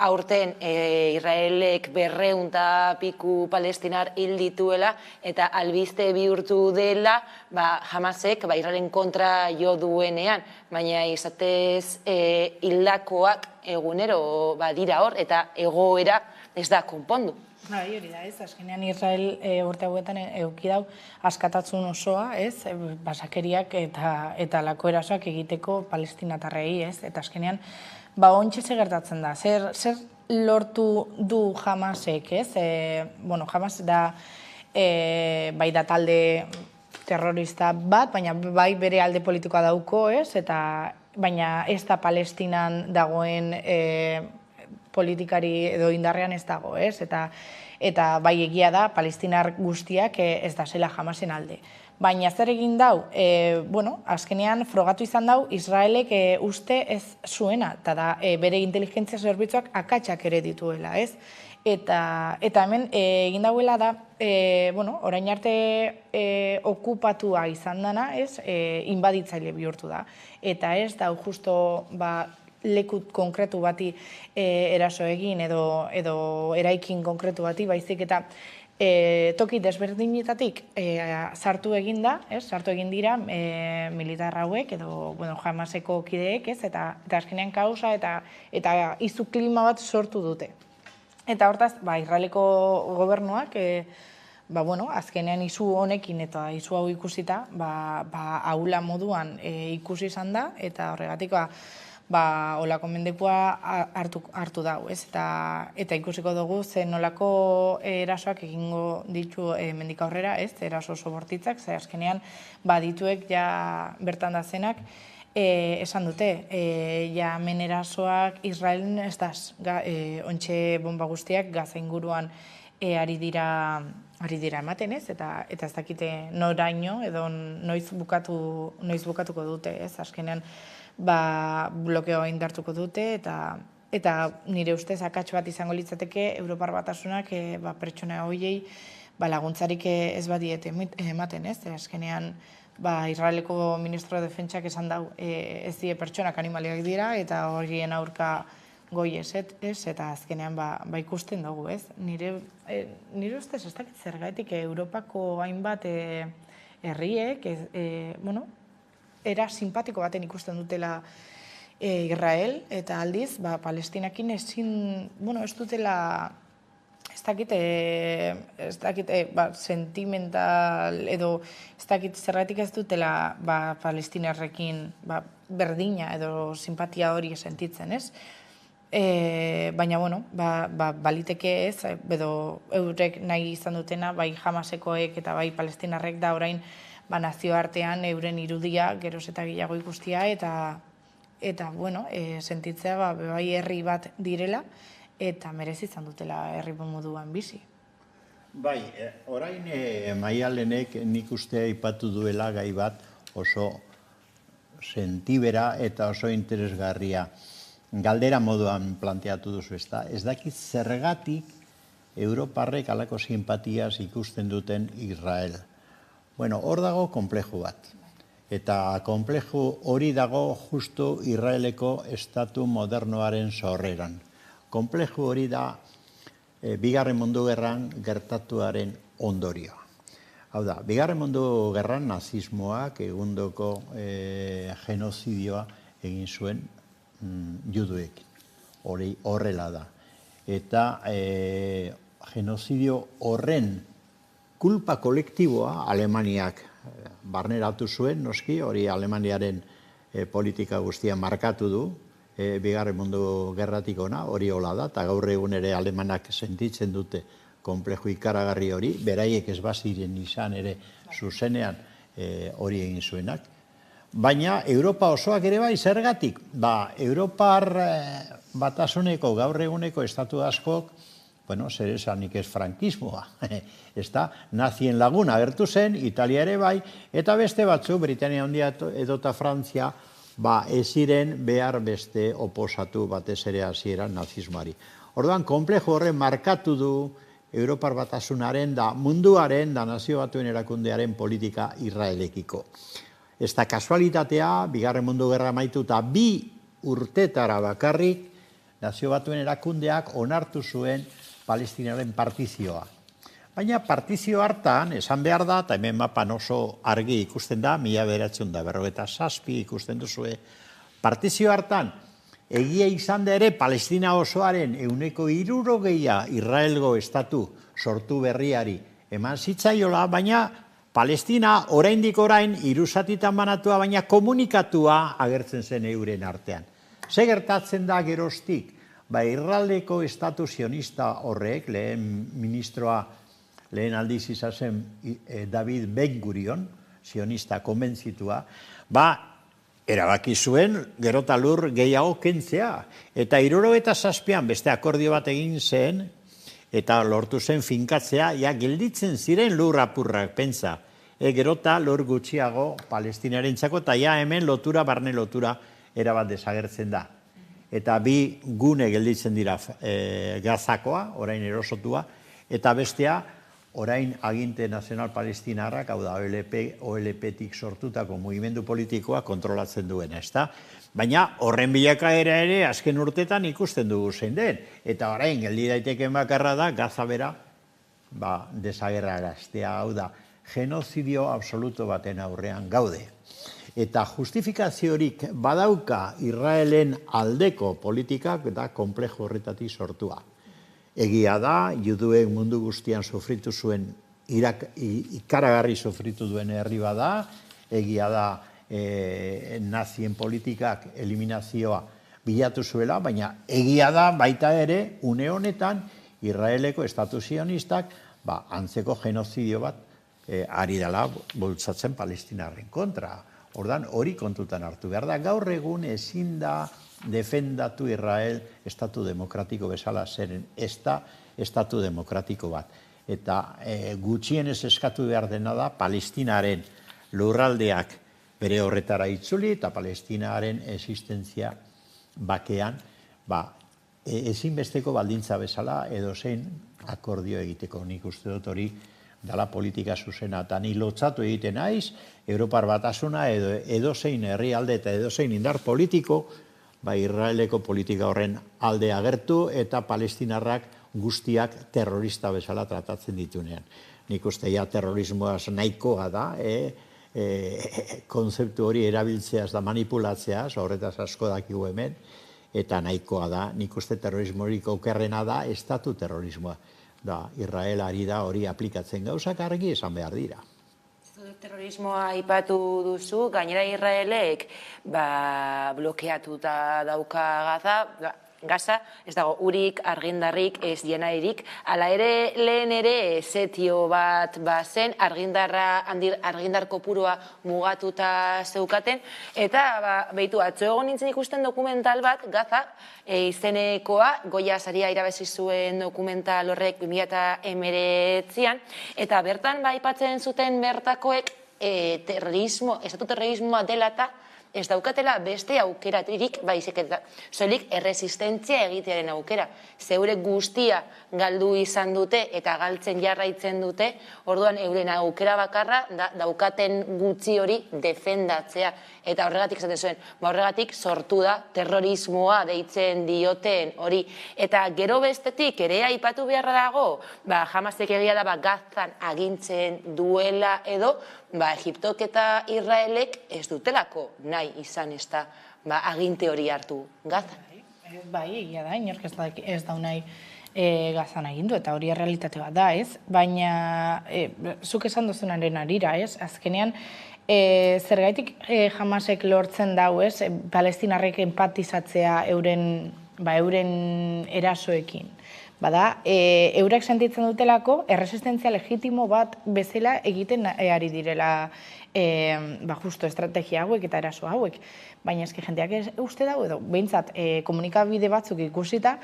aurten Israelek 200 piku palestinar hil dituela, eta albiste bihurtu dela Hamasek Israelen kontra jo duenean, baina izatez hildakoak egunero dira hor, eta egoera ez da konpondu. Hori da, azkenean Israel urte hauetan eduki dau askatasun osoa, basakeriak eta lako erasoak egiteko palestinatarrei, eta azkenean ontxe gertatzen da. Zer lortu du Hamasek, Hamas da bai da talde terrorista bat, baina bai bere alde politikoa dauko, baina ez da Palestinan dagoen politikari edo indarrean ez dago, eta bai egia da, palestinar guztiak ez da zela Hamasen alde. Baina zer egin dau, azkenean frogatu izan dau, Israelek uste ez zuena, eta da bere inteligentzia zerbitzuak akatsak ere dituela, Eta hemen egin dauela da, orain arte okupatua izan dana, inbaditzaile bihurtu da. Eta ez da, justo, leku konkretu bati eraso egin edo eraikin konkretu bati, baizik eta toki desberdinetatik sartu egin da, sartu egin dira militar hauek edo Hamaseko kideek, eta azkenean kausa eta izu klima bat sortu dute. Eta hortaz, Israeleko gobernuak, azkenean izu honekin eta izu hau ikusita, aula moduan ikusi izan da, eta horregatik olako mendekua hartu dau, eta ikusiko dugu zen olako erasoak egingo ditu mendik aurrera, eraso oso bortitzak, ze azkenean dituek ja bertan da zenak, esan dute, ja men erasoak Israelen ez daz, ontxe bomba guztiak Gaza inguruan ari dira ematen, eta ez dakite noraino edo noiz bukatuko dute, azkenean blokeoa indartuko dute, eta nire ustez akats bat izango litzateke Europar Batasunak pertsona horiei laguntzarik ez badiet ematen, azkenean Israeleko ministro de defentsak esan dau ez die pertsonak animaliak dira, eta horien aurka goi ez, eta azkenean ikusten dugu, nire ustez ez dakit zergatik Europako hainbat herriek, era simpatiko baten ikusten dutela Israel, eta aldiz, Palestinakin ez dutela, ez dakit, sentimental edo ez dakit zergatik ez dutela palestinarrekin berdina edo simpatia hori sentitzen, ez? Baina, baliteke ez, edo eurek nahi izan dutena, bai Hamasekoek eta bai palestinarrek da orain nazioartean euren irudia geroz eta gehiago ikustia eta sentitzea bai herri bat direla eta merezi izan dutela herri moduan bizi. Bai, orain Maialenek nik uste aipatu duela gai bat oso sentibera eta oso interesgarria. Galdera moduan planteatu duzu, ez dakit zergatik Europarrek halako simpatiaz ikusten duten Israel. Hor dago konpleju bat. Eta konpleju hori dago justu Israeleko estatu modernoaren sorreran. Konpleju hori da Bigarren Mundu Gerran gertatuaren ondorioa. Hau da, Bigarren Mundu Gerran nazismoak egundoko genozidioa egin zuen juduekin. Horrela da. Eta genozidio horren kulpa kolektiboa Alemaniak barneratu zuen, noski, hori Alemaniaren politika guztia markatu du, Bigarren Mundu Gerratik ona, hori hola da, eta gaur egun ere alemanak sentitzen dute konpleju ikaragarri hori, beraiek ez baziren izan ere zuzenean hori egin zuenak. Baina Europa osoak ere bai, zergatik? Europar batasuneko gaur eguneko estatu askok, zer esanik ez frankismoa, nazien laguna agertu zen, Italia ere bai, eta beste batzu, Britania Handia edota Frantzia, ez ziren behar beste oposatu batez ere hasieran nazismoari. Orduan, konplejo horren markatu du Europar batasunaren da munduaren da nazio batuen erakundearen politika Israelekiko. Ez da kasualitatea, Bigarren Mundu Gerra amaituta 2 urtetara bakarrik, nazio batuen erakundeak onartu zuen Palestinaren partizioa. Baina partizio hartan, esan behar da, eta hemen mapan oso argi ikusten da, 1947 ikusten duzue, partizio hartan, egia izan da ere Palestina osoaren 60% Israelgo estatu sortu berriari eman zitzaiola, baina Palestina oraindik orain iruzatitan banatua, baina komunikatua agertzen zen euren artean. Ze gertatzen da geroztik? Israeleko estatu sionista horrek, lehen aldiz izan zen David Ben-Gurion, sionista konbentzitua, erabaki zuen gerota lur gehiago kentzea. Eta 77an beste akordio bat egin zen, eta lortu zen finkatzea, gelditzen ziren lur apurrak, pentsa. Gerota lur gutxiago Palestinarentzako, eta hemen lotura, barne lotura, erabat desagertzen da. Eta 2 gune gelditzen dira Gazakoa, orain erosotua, eta bestea, orain aginte nazional palestinarrak, hau da OLP-tik sortutako mugimendu politikoa kontrolatzen duena, ezta? Baina horren bilakaera ere azken urtetan ikusten dugu zein den. Eta orain geldi daiteken bakarra da Gaza bera desagerraraztea, hau da, genozidio absoluto baten aurrean gaude. Eta justifikaziorik badauka Israelen aldeko politikak da konplejo horretatik sortua. Egia da, juduek mundu guztian sofritu zuen, ikaragarri sofritu duen herri bada, egia da nazien politikak eliminazioa bilatu zuela, baina egia da baita ere, une honetan, Israeleko estatu sionistak antzeko genozidio bat ari dela bultzatzen Palestinarren kontra. Ordan hori kontutan hartu behar da. Gaur egun ezin da defendatu Israel estatu demokratiko bezala zeren ez da estatu demokratiko bat. Eta gutxienez eskatu behar dena da Palestinaren lurraldeak bere horretara itzuli eta Palestinaren existentzia bakean ezinbesteko baldintza bezala edozein akordio egiteko. Nik uste dut hori dala politika zuzena, eta ni lotzatu egiten naiz, Europar batasuna edozein herrialde eta edozein indar politiko, Israeleko politika horren alde agertu eta palestinarrak guztiak terrorista bezala tratatzen ditunean. Nik uste terrorismoaz nahikoa da, konzeptu hori erabiltzea da manipulatzea, horretaz asko dakigu hemen, eta nahikoa da, nik uste terrorismorik okerrena da, estatu terrorismoa. Da, Israel ari da hori aplikatzen gauzak argi esan behar dira. Terrorismoa aipatu duzu, gainera Israelek blokeatuta dauka Gaza, ez dago urik, argindarrik, ez jenairik, ala ere lehen ere setio bat zen, argindar kopurua mugatuta zeukaten, eta behitu atzo egon nintzen ikusten dokumental bat, Gaza, izenekoa, Goya saria irabazi zuen dokumental horrek 2019an, eta bertan aipatzen zuten bertakoek estatu terrorismoa dela eta ez daukatela beste aukeratik, baizik eta soilik erresistentzia egitearen aukera. Zeure guztia galdu izan dute eta galtzen jarraitzen dute, orduan euren aukera bakarra daukaten gutxi hori defendatzea. Eta horregatik esaten zuen, horregatik sortu da terrorismoa deitzen dioten hori. Eta gero bestetik ere aipatu beharra dago, Hamasek egia da Gazan agintzen duela edo, Egiptok eta Israelek ez dutelako nahi izan ez da aginte hori hartu Gazan. Bai, egia da, inork ez da nahi Gazan agindu, eta hori errealitate bat da, ez? Baina, zuk esan duzunaren arira, ez? Azkenean, zergaitik Hamasek lortzen dau, ez? Palestinarrek empatizatzea euren erasoekin. Bada, eurek sentitzen dutelako erresistentzia legitimo bat bezala egiten ari direla justo estrategia hauek eta eraso hauek. Baina eski jendeak uste dago edo, behintzat komunikabide batzuk ikusita,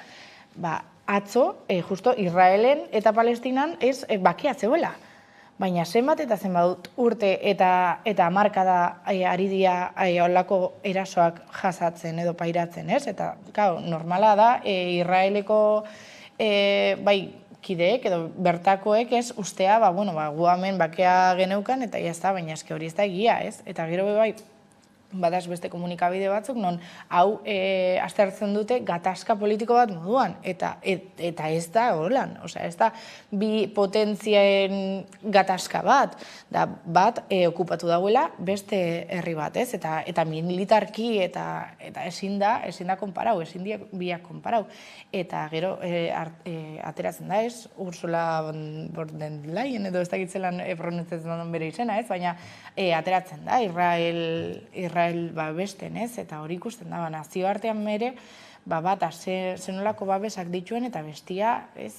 atzo, justo Israelen eta Palestinan bakia zeuela. Baina zenbat eta zenbat urte eta hamarkada ari dira olako erasoak jasatzen edo pairatzen, ez? Eta, normala da, Israeleko kideek edo bertakoek ez ustea, gu hemen bakea geneukan eta jazta, baina eske hori ez da egia, ez? Eta gero badaz beste komunikabide batzuk, non hau aztertzen dute gatazka politiko bat moduan, eta ez da holan, ez da bi potentziaen gatazka bat okupatu dauela beste herri bat, ez? Eta militarki eta ezin da konparau, ezin biak konparau. Eta gero ateratzen da, ez? Ursula von der Leyen edo ez dakitzelan pronuntzatzen bere izena, ez? Baina ateratzen da, Israel besten, ez? Eta hori ikusten da, nazioartean mere, bata zenolako babesak dituen eta bestia, ez?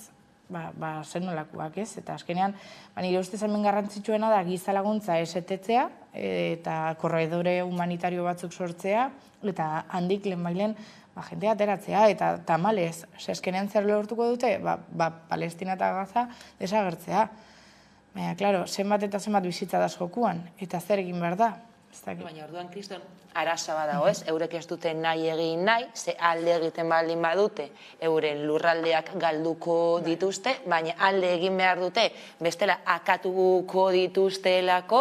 Zenolakoak, ez? Eta azkenean, nire ustez hemen garrantzitsuena da giza laguntza esetetzea eta korredore humanitario batzuk sortzea eta handik lehenbailen jendea ateratzea eta tamalez, azkenean zer lortuko dute, Palestina eta Gaza desagertzea. Baina, klaro, zenbat eta zenbat bizitza da jokuan, eta zer egin behar da. Baina orduan, Kriston, arazoa badago, ez? Eurek ez dute nahi egin nahi, ze alde egiten baldin badute, euren lurraldeak galduko dituzte, baina alde egin behar dute, bestela akatuko dituztelako.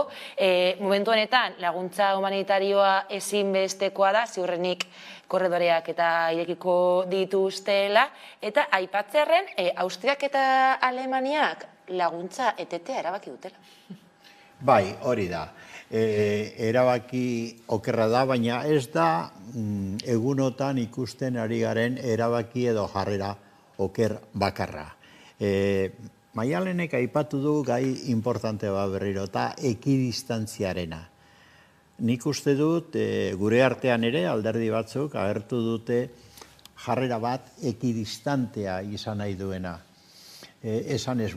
Momentu honetan, laguntza humanitarioa ezinbestekoa da, ziurrenik korredoreak eta irekiko dituztela, eta aipatzearen, Austriak eta Alemaniak laguntza etetea erabaki dutela. Bai, hori da. Erabaki okerra da, baina ez da egunotan ikusten ari garen erabaki edo jarrera oker bakarra. Maialenek aipatu du gai importante bat berriro, eta ekidistantziarena. Nik uste dut, gure artean ere, alderdi batzuk, agertu dute jarrera bat ekidistantea izan nahi duena. Esan ez,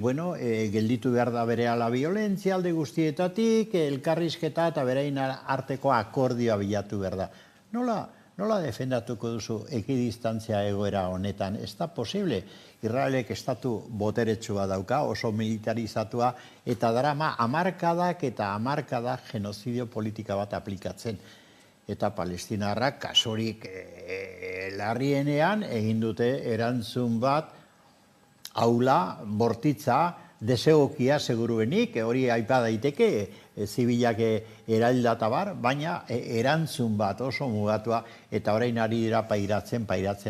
gelditu behar da bere ala violentzia alde guztietatik, elkarrizketa eta berein arteko akordioa bilatu behar da. Nola defendatuko duzu ekidistantzia egoera honetan? Ez da posible. Israelek estatu boteretsua dauka, oso militarizatua, eta darama hamarkadak eta hamarkadak genozidio politika bat aplikatzen. Eta palestinarrak kasurik larrienean egin dute erantzun bat haula, bortitza, desegokia seguruenik, hori aipa daiteke, zibilak eraildata bar, baina erantzun bat oso mugatua eta orain ari dira pairatzen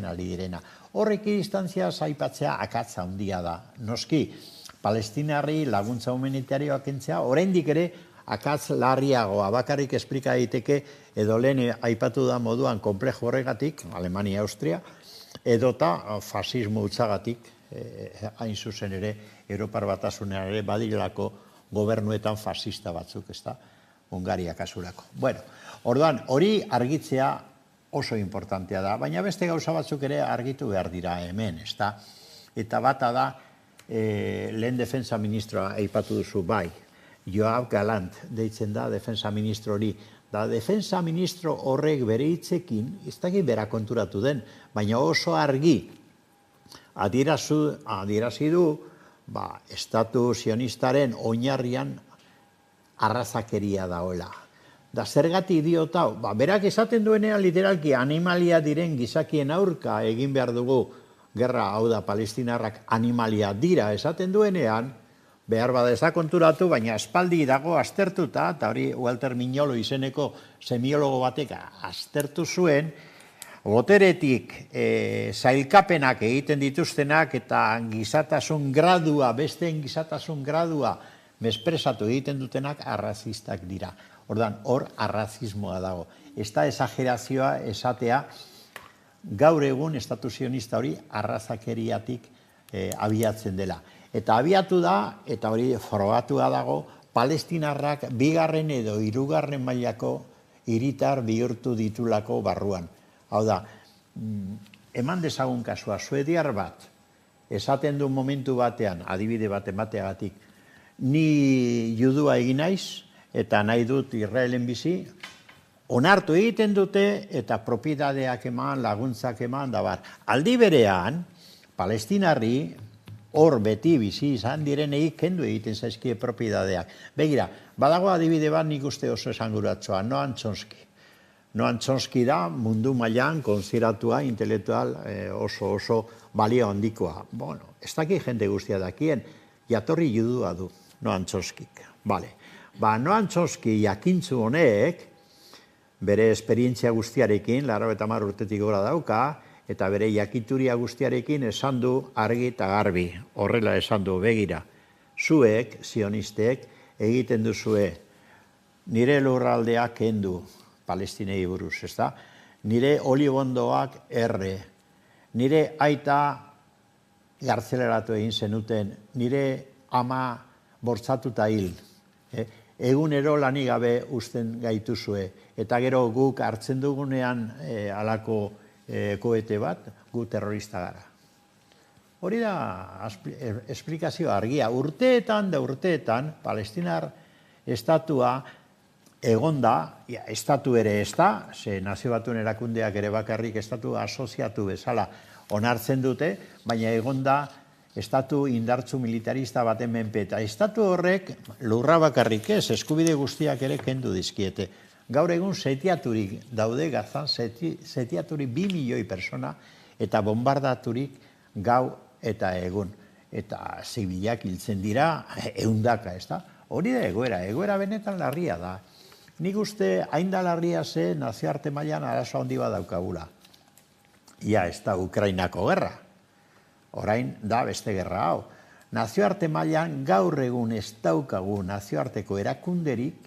ari direna. Horrek distantzia aipatzea akatza handia da. Noski, palestinarri laguntza humanitarioak kentzea, oraindik ere akatz larriagoa bakarrik esplika daiteke edo lehen aipatu da moduan konplexu horregatik, Alemania, Austria, edota fasismo hutsagatik, hain zuzen ere, Europar Batasunean ere badirelako gobernuetan fasista batzuk, ez da, Hungaria kasurako. Bueno, orduan, hori argitzea oso importantea da, baina beste gauza batzuk ere argitu behar dira hemen, ez da, eta bata da, lehen defensa ministroa aipatu duzu bai, Joab Galant deitzen da defensa ministro hori, da defensa ministro horrek bere hitzekin, ez dakit bera konturatu den, baina oso argi adierazi du, estatu sionistaren oinarrian arrazakeria daoela. Da zergatik diota, berak esaten duenean literalki animalia diren gizakien aurka egin behar dugu gerra, hau da palestinarrak animalia dira esaten duenean, behar bada ez da konturatu, baina aspaldi dago aztertuta, eta hori Walter Mignolo izeneko semiologo batek aztertu zuen, boteretik zailkapenak egiten dituztenak eta gizatasun gradua, besteen gizatasun gradua mespresatu egiten dutenak arrazistak dira. Ordan, hor arrazismoa dago. Ez da exagerazioa esatea gaur egun estatu sionista hori arrazakeriatik abiatzen dela. Eta abiatu da, eta hori frogatua dago, palestinarrak bigarren edo hirugarren mailako hiritar bihurtu ditulako barruan. Hau da, eman dezagun kasua, suediar bat, esaten du momentu batean, adibide bat emateagatik, ni judua egin naiz, eta nahi dut Israelen bizi, onartu egiten dute, eta propietateak eman, laguntzak eman, da bar. Aldi berean, palestinarri, hor beti bizi izan direnei kendu egiten zaizkie propietateak. Begira, badago adibide bat nik uste oso esanguratsua, Noam Chomsky. Noam Chomsky da mundu mailan konsideratua intelektual oso balio handikoa. Bueno, ez daki jende guztia dakien, jatorri judua du Noam Chomskyk. Vale. Noam Chomsky jakintzu honek, bere esperientzia guztiarekin, 80 urtetik gora dauka, eta bere jakituria guztiarekin esan du argi eta garbi. Horrela esan du, begira, zuek, sionistek, egiten duzue, nire lurraldeak kendu, Palestinei buruz, ez da? Nire olibondoak erre, nire aita gartzeleratu egin zenuten, nire ama bortzatuta hil, egunero lanik gabe uzten gaituzue, eta gero guk hartzen dugunean halako koete bat, gu terrorista gara. Hori da esplikazio argia. Urteetan da urteetan, Palestinar estatua egonda, estatu ere ez da, ze Nazio Batuen erakundeak ere bakarrik estatu asoziatu bezala onartzen dute, baina egonda estatu indartzu militarista baten menpe. Eta estatu horrek lurra bakarrik ez, eskubide guztiak ere kendu dizkiete. Gaur egun setiaturik daude Gazan, setiaturik 2 milioi persona eta bombardaturik gau eta egun. Eta zibilak hiltzen dira ehundaka, ez da? Hori da egoera benetan larria da. Nik uste hain da larria ze nazioarte mailan arazo handi bat daukagula. Ia ez da Ukrainako gerra. Orain da beste gerra hau. Nazioarte mailan gaur egun ez daukagu nazioarteko erakunderik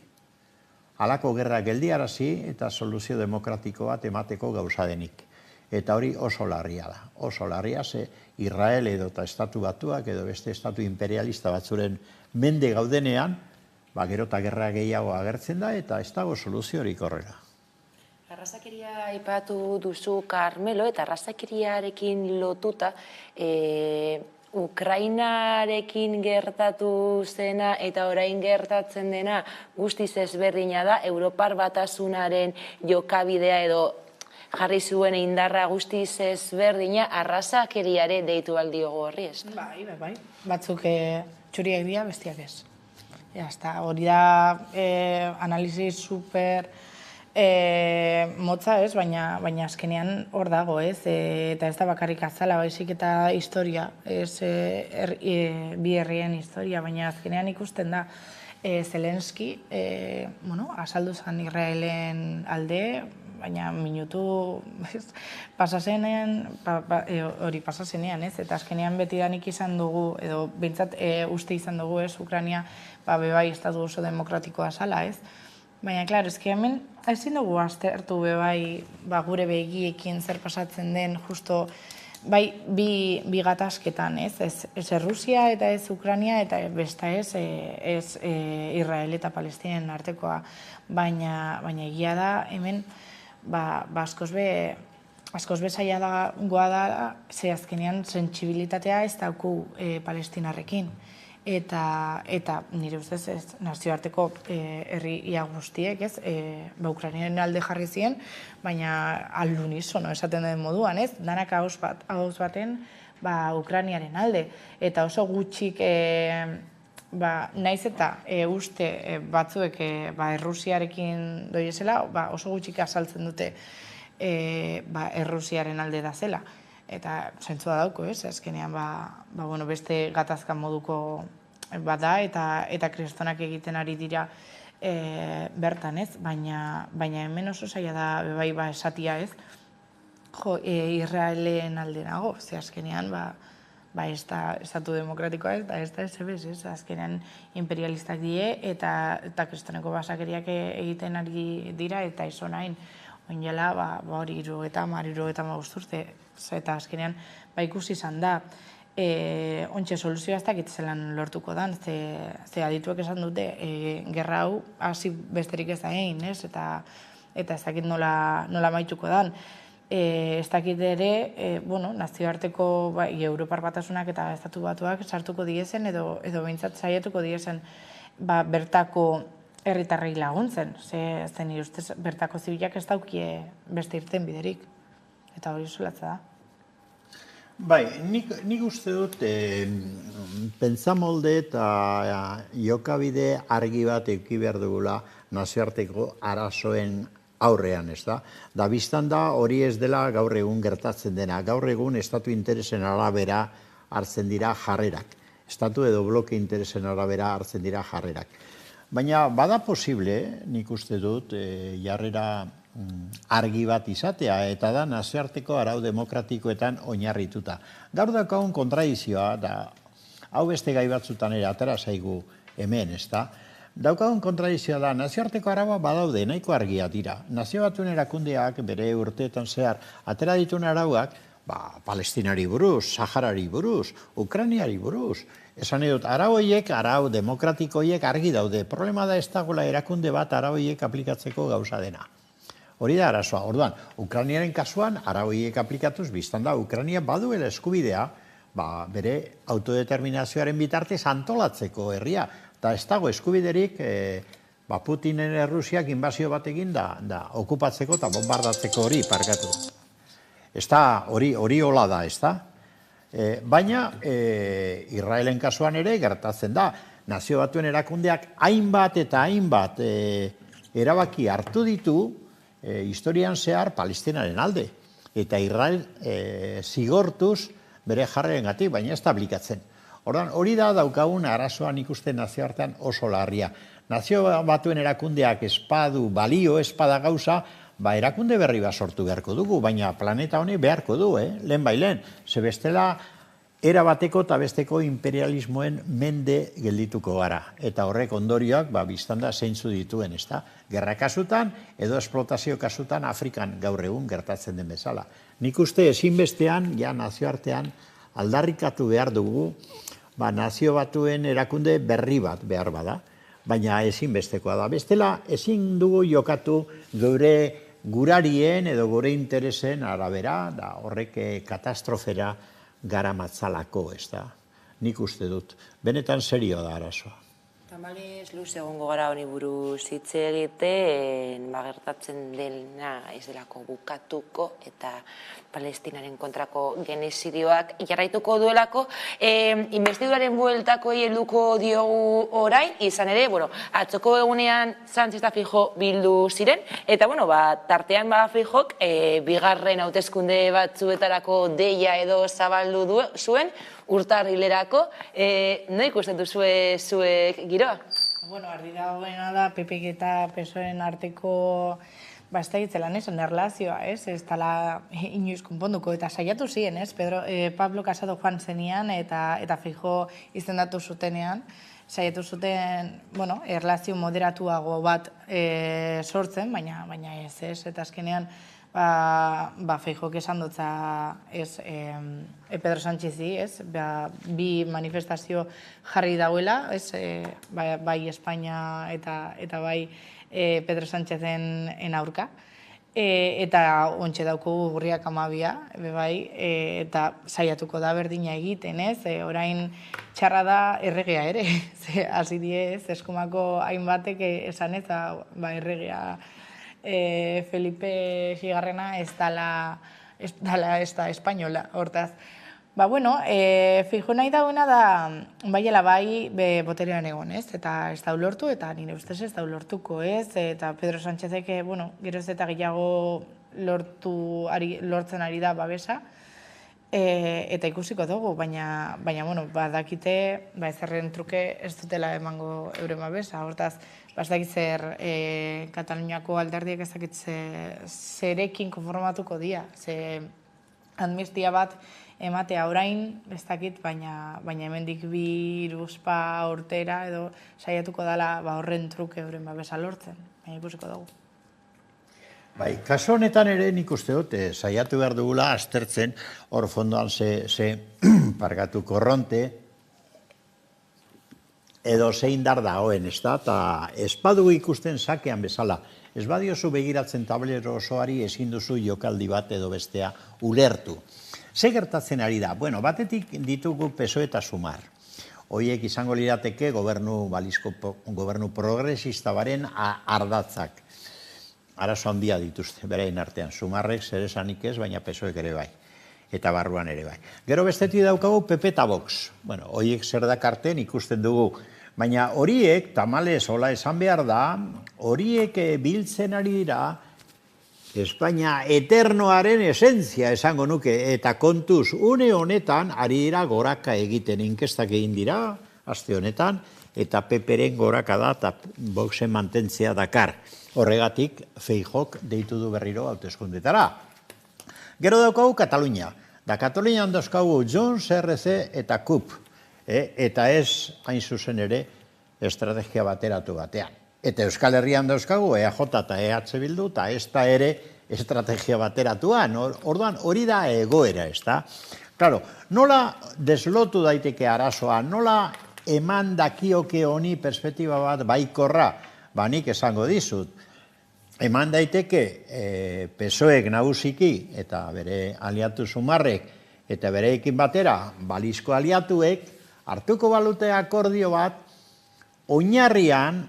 halako gerra geldiarazi eta soluzio demokratiko bat emateko gauza denik. Eta hori oso larria da. Oso larria ze Israel edo eta estatu batuak edo beste estatu imperialista batzuren mende gaudenean, gero eta gerra gehiago agertzen da eta ez dago soluziorik horrela. Arrazakeria aipatu duzu, Carmelo, eta arrazakeriarekin lotuta, Ukrainarekin gertatu zena eta orain gertatzen dena guztiz ezberdina da, Europar Batasunaren jokabidea edo jarri zuen indarra guztiz ezberdina, arrazakeriare deitu aldiogo horri ez? Bai. Batzuk txuriak dira, bestiak ez. Hori da analizi super motza ez, baina azkenean hor dago ez, eta ez da bakarrik azala, baizik eta historia, ez bi herrien historia, baina azkenean ikusten da Zelenski, azaldu zen Israelen alde, minutu pasazenean, hori pasazenean, ez? Eta azkenean betidanik izan dugu, edo bintzat uste izan dugu, ez? Ukrania, bebai estatu oso demokratikoa zala, ez? Baina, klaro, ezki hemen, ezin dugu aztertu bebai gure begiekin zer pasatzen den, justo, bai, bi gatazketan, ez? Ez Rusia eta ez Ukrania eta besta ez Israel eta Palestinen artekoa. Baina egia da, hemen, askoz be zailagoa da, ze azkenean sentsibilitatea ez dauku palestinarrekin. Eta nire ustez ez nazioarteko herri ia guztiek, ez, Ukrainaren alde jarri ziren, baina alunisono esaten den moduan, ez, danak ahoz baten Ukrainaren alde. Eta oso gutxik, naiz eta uste batzuek Errusiarekin doiezela, oso gutxik azaltzen dute Errusiaren alde da zela. Eta zentzua dauko, ez? Azkenean, beste gatazkan moduko bada eta kristonak egiten ari dira bertan, ez? Baina hemen oso zaila da, bebai, esatia, ez? Israelen alde nago, ze azkenean, ez da estatu demokratikoa, ez da ez, ez? Azkenean imperialistak die eta kristoneko basakeriak egiten ari dira eta izo nahin. Oinela, hori 70 urte, eta azkenean ikusi izan da, ontxe soluzioa ez dakit zelan lortuko dan, ze adituek esan dute, gerra hau hasi besterik ez da egin, ez? Eta ez dakit nola maituko dan. Ez dakit ere, nazioarteko Europar Batasunak eta Estatu Batuak sartuko diezen, edo behintzat saiatuko diezen bertako herritarrei laguntzen, zen nire ustez bertako zibilak ez daukie beste irten biderik, eta hori solatza da. Bai, nik uste dut pentsamolde eta jokabide argi bat eduki behar dugula nazioarteko arazoen aurrean, ez da? Da biztan da hori ez dela gaur egun gertatzen dena, gaur egun estatu interesen arabera hartzen dira jarrerak, estatu edo bloke interesen arabera hartzen dira jarrerak. Baina bada posible, nik uste dut, jarrera argi bat izatea, eta da nazioarteko arau demokratikoetan oinarrituta. Gaur daukagun kontradizioa, da hau beste gai batzutan ere atera zaigu hemen, ez da? Daukagun kontradizioa da, nazioarteko araua badaude, nahiko argia dira. Nazio Batuen erakundeak bere urteetan zehar atera dituen arauak, Palestinari buruz, Saharari buruz, Ukrainiari buruz. Esan edut, arau demokratiko horiek argi daude. Problema da ez dagoela erakunde bat arau horiek aplikatzeko gauza dena. Hori da arazoa. Orduan, Ukrainiaren kasuan arau horiek aplikatuz, biztan da, Ukrainia baduela eskubidea, bere autodeterminazioaren bitartez antolatzeko herria. Eta ez dago eskubiderik Putinen Errusiak inbazio batekin da okupatzeko eta bombardatzeko hori parkatu. Ez da, hori hola da, ez da? Baina, Israelen kasuan ere gertatzen da. Nazio Batuen erakundeak hainbat eta hainbat erabaki hartu ditu historian zehar Palestinaren alde. Eta Israel zigortuz bere jarrerengatik, baina ez da aplikatzen. Hori da daukagun arazoan ikusten nazioartean oso larria. Nazio Batuen erakundeak espadu balio, espada gauza, erakunde berri bat sortu beharko dugu, baina planeta honi beharko du, lehen bai lehen. Ze bestela, erabateko eta besteko imperialismoen mende geldituko gara. Eta horrek ondorioak, biztanda zeintzu dituen, ez da? Gerra kasutan, edo esplotazio kasutan Afrikan gaur egun gertatzen den bezala. Nik uste ezinbestean, nazioartean, aldarrikatu behar dugu, Nazio Batuen erakunde berri bat behar bada, baina ezinbestekoa da. Bestela, ezin dugu jokatu gure gurarien edo gure interesen arabera, da horrek katastrofera gara matzalako, ez da. Nik uste dut. Benetan serio da arazoa. Tamalez, luze egongo gara honi buruz hitz egiten, gertatzen dena ez delako bukatuko eta Palestinaren kontrako genozidioak jarraituko duelako. Investiduraren bueltako helduko diogu orain, izan ere, atzoko egunean Sánchez eta Feijóo bildu ziren, eta tartean Feijóok bigarren hauteskunde batzuetarako deia edo zabaldu zuen, urtarrilerako, no ikusten duzue zuek giroa? Ardi dagoena da, PPk eta PSOEren arteko ez da gitzelan esan, erlazioa, ez tala inoiz konponduko, eta saiatu ziren, Pablo Casado joan zenian, eta Feijóo izendatu zutenean, saiatu zuten, erlazio moderatuago bat sortzen, baina ez, eta azkenean, Feijóok esan dutza Pedro Sánchezi, bi manifestazio jarri dauela, bai Espainia eta bai Pedro Sánchezen aurka, eta ontxe dauko Urriak 12, eta saiatuko da berdina egiten, orain txarra da erregea ere, hasi die, eskumako hainbatek esan erregea Felipe Higarrena ez dala espainola, hortaz. Feijóo nahi dauena da, bai boterean egon, eta ez da ulortu, eta nire ustez ez da ulortuko, eta Pedro Sánchezek, geroz eta gehiago lortzen ari da babesa, eta ikusiko dugu, baina badakite, ezerren truke ez dutela emango euren babesa, hortaz, ez dakit zer Kataluniako alderdiek ez dakit zerekin konformatuko dira, ze amnistia bat ematea orain, ez dakit, baina hemendik 2 urtera edo saiatuko dela horren truke euren babesa lortzen, baina ikusiko dugu. Bai, kasu honetan ere nik uste dut, saiatu behar dugula aztertzen, hor fondoan parkatu korronte, edo zein dar dagoen, eta ez badugu ikusten sakean bezala. Ez badiozu begiratzen tablero osoari ezin duzu jokaldi bat edo bestea ulertu. Ze gertatzen ari da? Batetik ditugu PSOE eta Sumar. Hoiek izango lirateke balizko gobernu progresista baren ardatzak. Arazo handia dituzte, berein artean. Sumarrek zer esanik ez, baina PSOEk ere bai. Eta barruan ere bai. Gero bestetik daukagu PP eta Vox. Horiek zer dakarten ikusten dugu. Baina horiek, tamalez, hola esan behar da, horiek biltzen ari dira Espainia eternoaren esentzia esango nuke. Eta kontuz, une honetan ari dira goraka egiten inkestak egin dira, aste honetan, eta PPren goraka da eta Voxen mantentzea dakar. Horregatik, Feijóok deitu du berriro hauteskundetara. Gero daukagu Katalunia. Da Katalunian dauzkagu Junts, RC eta CUP. Eta ez, hain zuzen ere, estrategia bateratu batean. Eta Euskal Herrian dauzkagu EAJ eta EH Bildu, eta ez da ere estrategia bateratuan. Orduan, hori da egoera, ez da? Claro, nola deslotu daiteke arazoa, nola eman dakioke honi perspektiba bat baikorra, nik esango dizut. Eman daiteke PSOEk nagusiki eta bere aliatu Sumarrek eta bereekin batera balizko aliatuek hartuko balute akordio bat oinarrian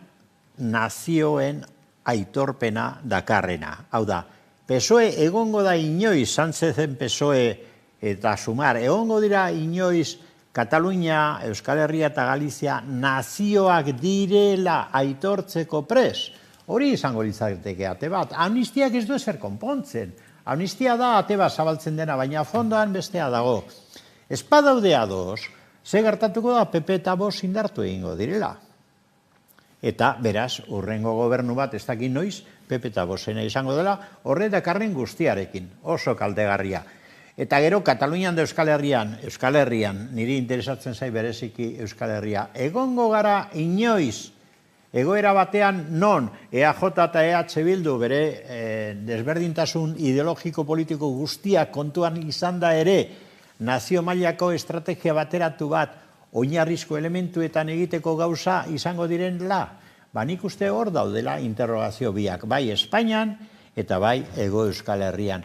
nazioen aitorpena dakarrena. Hau da, PSOE egongo da inoiz, Sánchezen PSOE eta Sumar, egongo dira inoiz Katalunia, Euskal Herria eta Galizia nazioak direla aitortzeko pres. Hori izango litzateke ate bat. Amnistiak ez du ezer konpontzen. Amnistia da ate bat zabaltzen dena, baina fondoan bestea dago. Ez badaude ados, ze gertatuko da PP eta Vox indartu egingo direla. Eta, beraz, urrengo gobernu bat ez dakit noiz, PP eta Voxena izango dela, horre dakarren guztiarekin, oso kaltegarria. Eta gero, Katalunian da Euskal Herrian, niri interesatzen zai bereziki Euskal Herria, egongo gara inoiz, egoera batean non EAJ eta EH Bildu bere desberdintasun ideologiko-politiko guztiak kontuan izan da ere nazio mailako estrategia bateratu bat oinarrizko elementuetan egiteko gauza izango direnla, nik uste hor daudela interrogazio biak, bai Espainian eta bai Ego Euskal Herrian.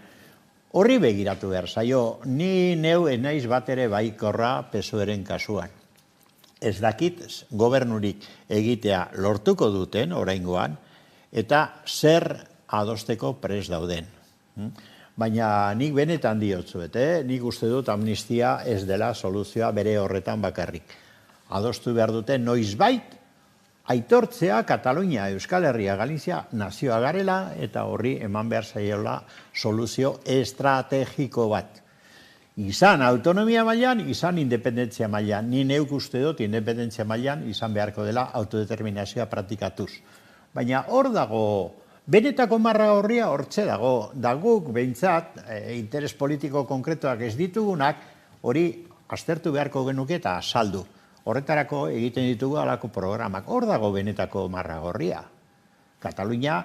Horri begiratu behar zaio, ni neu enaiz bat ere baikorra PSOEren kasuan. Ez dakit gobernurik egitea lortuko duten oraingoan eta zer adosteko pres dauden. Baina nik benetan diotzuet, nik uste dut amnistia ez dela soluzioa bere horretan bakarrik. Adostu behar dute noizbait aitortzea Katalunia, Euskal Herria, Galizia nazioa garela eta horri eman behar zaiola soluzio estrategiko bat. Izan autonomia mailan, izan independentzia mailan. Ni neuk uste dut independentzia mailan izan beharko dela autodeterminazioa praktikatuz. Baina hor dago Benetako marra horria hortxe dago, da guk behintzat, interes politiko konkretuak ez ditugunak, hori aztertu beharko genuke eta saldu. Horretarako egiten ditugu alako programak. Hor dago benetako marra gorria. Katalunia,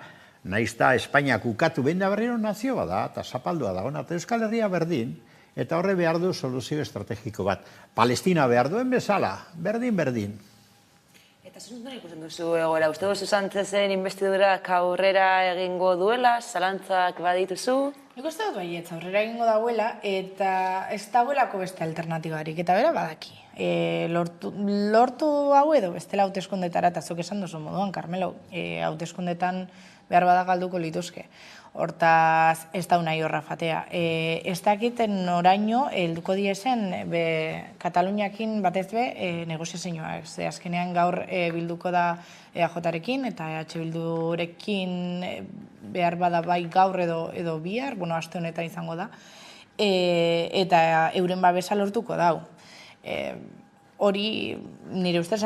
naizta Espainiak ukatu behin da berriro nazio bada, eta zapaldua dago, eta Euskal Herria berdin, eta horre behar du soluzio estrategiko bat. Palestina behar duen bezala, berdin. Eta zuzun ikusten duzu egoera, uste duzu Sánchezen investidurak aurrera egingo duela, zalantzak badituzu? Nik uste dut baietz, aurrera egingo dauela, eta ez dagoelako beste alternatibarik, eta bera badaki. Lortu hau edo, bestela hauteskundetara, eta zuk esan duzu moduan, Carmelo, hauteskundetan behar bada galduko lituzke. Hortaz, ez da unai horra fatea. Ez dakiten noraino, helduko diesen, Kataluniakin batez be, negoziazioak. Ze azkenean gaur bilduko da EAJ-rekin, eta EH Bildurekin behar bada bai gaur edo bihar, aste honetan izango da, eta euren babesa lortuko dau. Hori nire ustez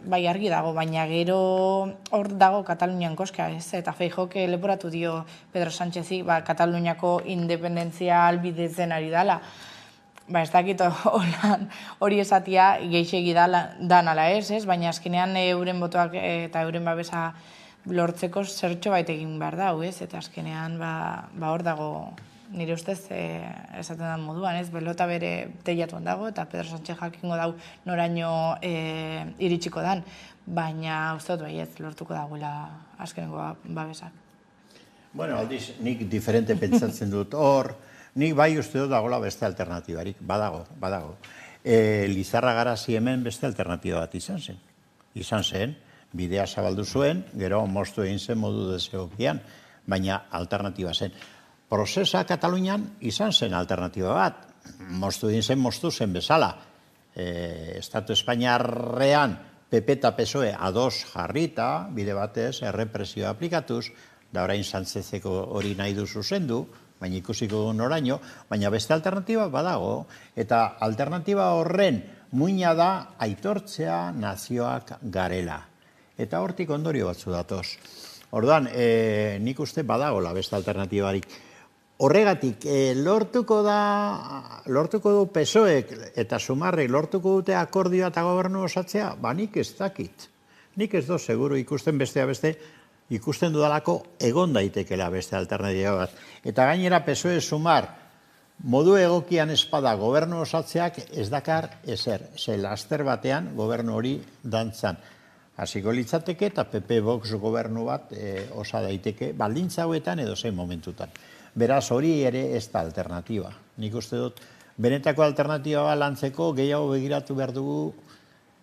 bai argi dago, baina gero hor dago Katalunian koska, ez? Eta Feijóok leporatu dio Pedro Sánchezi Kataluniako independentzia albidetzen ari dala. Ez dakit hori esatia geixegi dan ala ez, baina azkenean euren botoak eta euren babesa lortzeko zertxo bait egin behar dau, ez? Eta azkenean hor dago nire ustez esaten den moduan, ez? Belota bere teiatuan dago eta Pedro Sánchez jakingo dau noraino iritsiko dan, baina uste dut baietz lortuko dagoela azkenengo babesak. Bueno, aldiz, nik diferente pentsatzen dut hor, nik bai uste dut dagoela beste alternatibarik, badago. Lizarra Garazi hemen beste alternatiba bat izan zen, bidea zabaldu zuen, gero moztu egin zen modu desegokian, baina alternatiba zen. Prozesa Katalunian izan zen alternatiba bat, moztu zen bezala. Estatu Espainiarrean PP eta PSOE ados jarrita, bide batez, errepresioa aplikatuz, da orain Sánchezeko hori nahi du zuzendu, baina ikusiko noraino, baina beste alternatiba badago, eta alternatiba horren muina da aitortzea nazioak garela. Eta hortik ondorio batzu datoz. Orduan, nik uste badagola beste alternatibarik. Horregatik, lortuko du PSOEk eta Sumarrek lortuko dute akordioa eta gobernu osatzea? Nik ez dakit. Nik ez dut seguru ikusten bestea beste, ikusten dudalako egon daitekela beste alternatiba bat. Eta gainera PSOE Sumar modu egokian espada gobernu osatzeak ez dakar ezer. Ze laster batean gobernu hori dantzan. Hasiko litzateke eta PP Vox gobernu bat osa daiteke baldintza hauetan edo zein momentutan. Beraz, hori ere ez da alternatiba. Nik uste dut, benetako alternatiba lantzeko gehiago begiratu behar dugu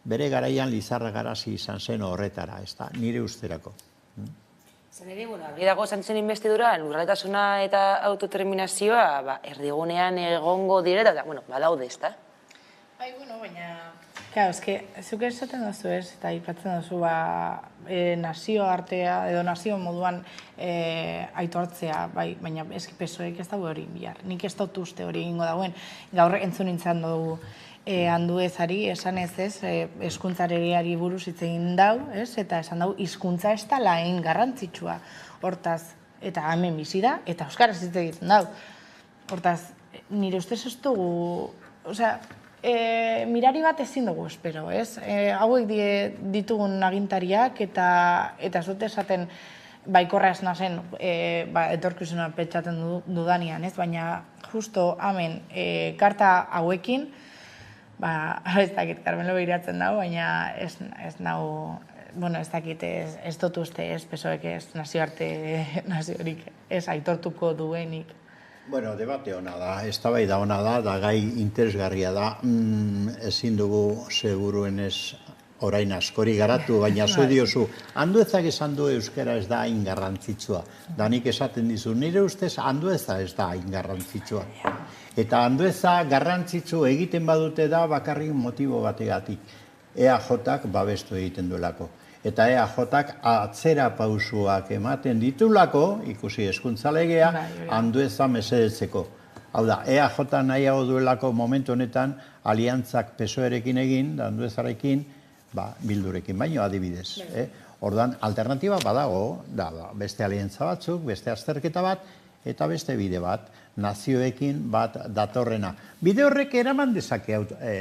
bere garaian Lizarra Garazi izan zen horretara, ez da, nire usterako. Zer ere, argi dago Sánchezen investidura, lurraldetasuna eta autodeterminazioa erdigunean egongo direla, eta, badaude, ez da? Baina, zuk esaten duzu ez, eta ipatzen duzu nazio artea, edo nazio moduan aitortzea, baina eski PSOEk ez dago hori bihar. Nik ez dut uste hori egingo dagoen. Gaur entzun nintzen dugu Anduezari, esan ez, hezkuntzaregiari buruz hitz egin dau, eta esan dau, hizkuntza ez da lain garrantzitsua. Hortaz, eta hemen bizi da, eta euskaraz hitz egiten dau. Hortaz, nire ustez ez dugu, mirari bat ezin dugu, espero, ez? Hauek ditugun agintariak eta ez dute esaten baikorra ez nazen etorkizuna petxaten dudanian, ez? Baina justo hemen karta hauekin, ez dakit, Carmelo behiratzen dago, baina ez nago, ez dakit, ez dut uste, ez PSOEk ez naziorik ez aitortuko duenik. Debate hona da, eztabaida hona da gai interesgarria da, ezin dugu seguruenez orain askori garatu, baina zu diozu, Anduezak esan du euskara ez da hain garrantzitsua. Da nik esaten dizu, nire ustez Andueza ez da hain garrantzitsua. Eta Andueza garrantzitsu egiten badute da bakarrik motibo bategatik. EAJak babestu egiten duelako. Eta EAJak atzera pausuak ematen ditulako, ikusi hezkuntza legea, Andueza mesedetzeko. Hau da, EAJ nahiago duelako momentu honetan aliantzak PSOErekin egin, Anduezarekin, Bildurekin baino adibidez. Orduan, alternatiba badago, beste aliantza batzuk, beste azterketa bat, eta beste bide bat, nazioekin bat datorrena. Bide horrek eraman dezake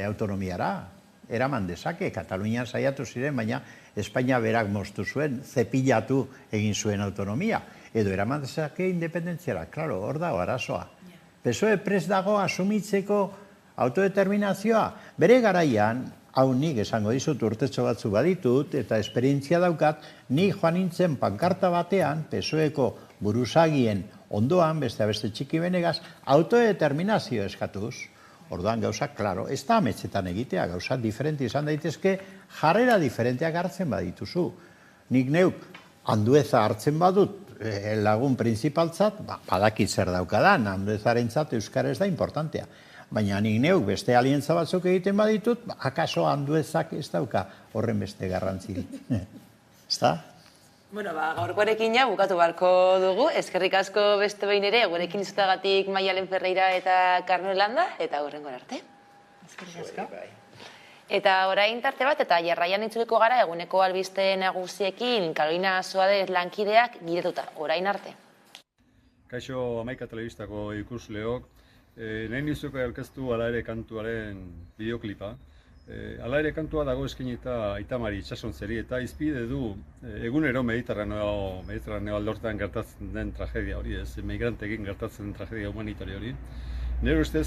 autonomiara, eraman dezake, Katalunian saiatu ziren, baina Espainia berak moztu zuen, zepilatu egin zuen autonomia, edo eraman dezake independentziara, klaro, hor dago arazoa. PSOE prest dago asumitzeko autodeterminazioa, bere garaian, hau nik esango dizut urtetxo batzu baditut, eta esperientzia daukat, nik joan nintzen pankarta batean, PSOEko buruzagien ondoan, beste txiki benegaz, autodeterminazio eskatuz. Orduan gauzak, klaro, ez da ametsetan egitea, gauzak diferente izan daitezke, jarrera diferenteak hartzen badituzu. Nik neuk Andueza hartzen badut lagun printzipaltzat, badakit zer daukadan, Anduezarentzat euskara ez da importantea. Baina nik neuk beste alientza batzuk egiten baditut, akaso Anduezak ez dauka horren beste garrantzirik. Ezta? Bueno, gaurkoarekin ja bukatu barko dugu. Eskerrik asko beste behin ere, gurekin izutagatik Maialen Ferreira eta Carmen Landa, eta hurrengo arte. Eskerrik asko. Eta orain tarte bat, eta jarraian itzuliko gara eguneko albiste nagusiekin Karolina Suárez lankideak gidetuta. Orain arte. Kaixo Hamaika Telebistako ikusleok, nahi nizuko aurkeztu Hala ere kantuaren bideoklipa. Hala ere kantua dago eskainita Aitamari itsasontzeri eta izpide du egunero Mediterraneo aldortan gertatzen den tragedia hori, migranteekin gertatzen den tragedia humanitario hori. Nire ustez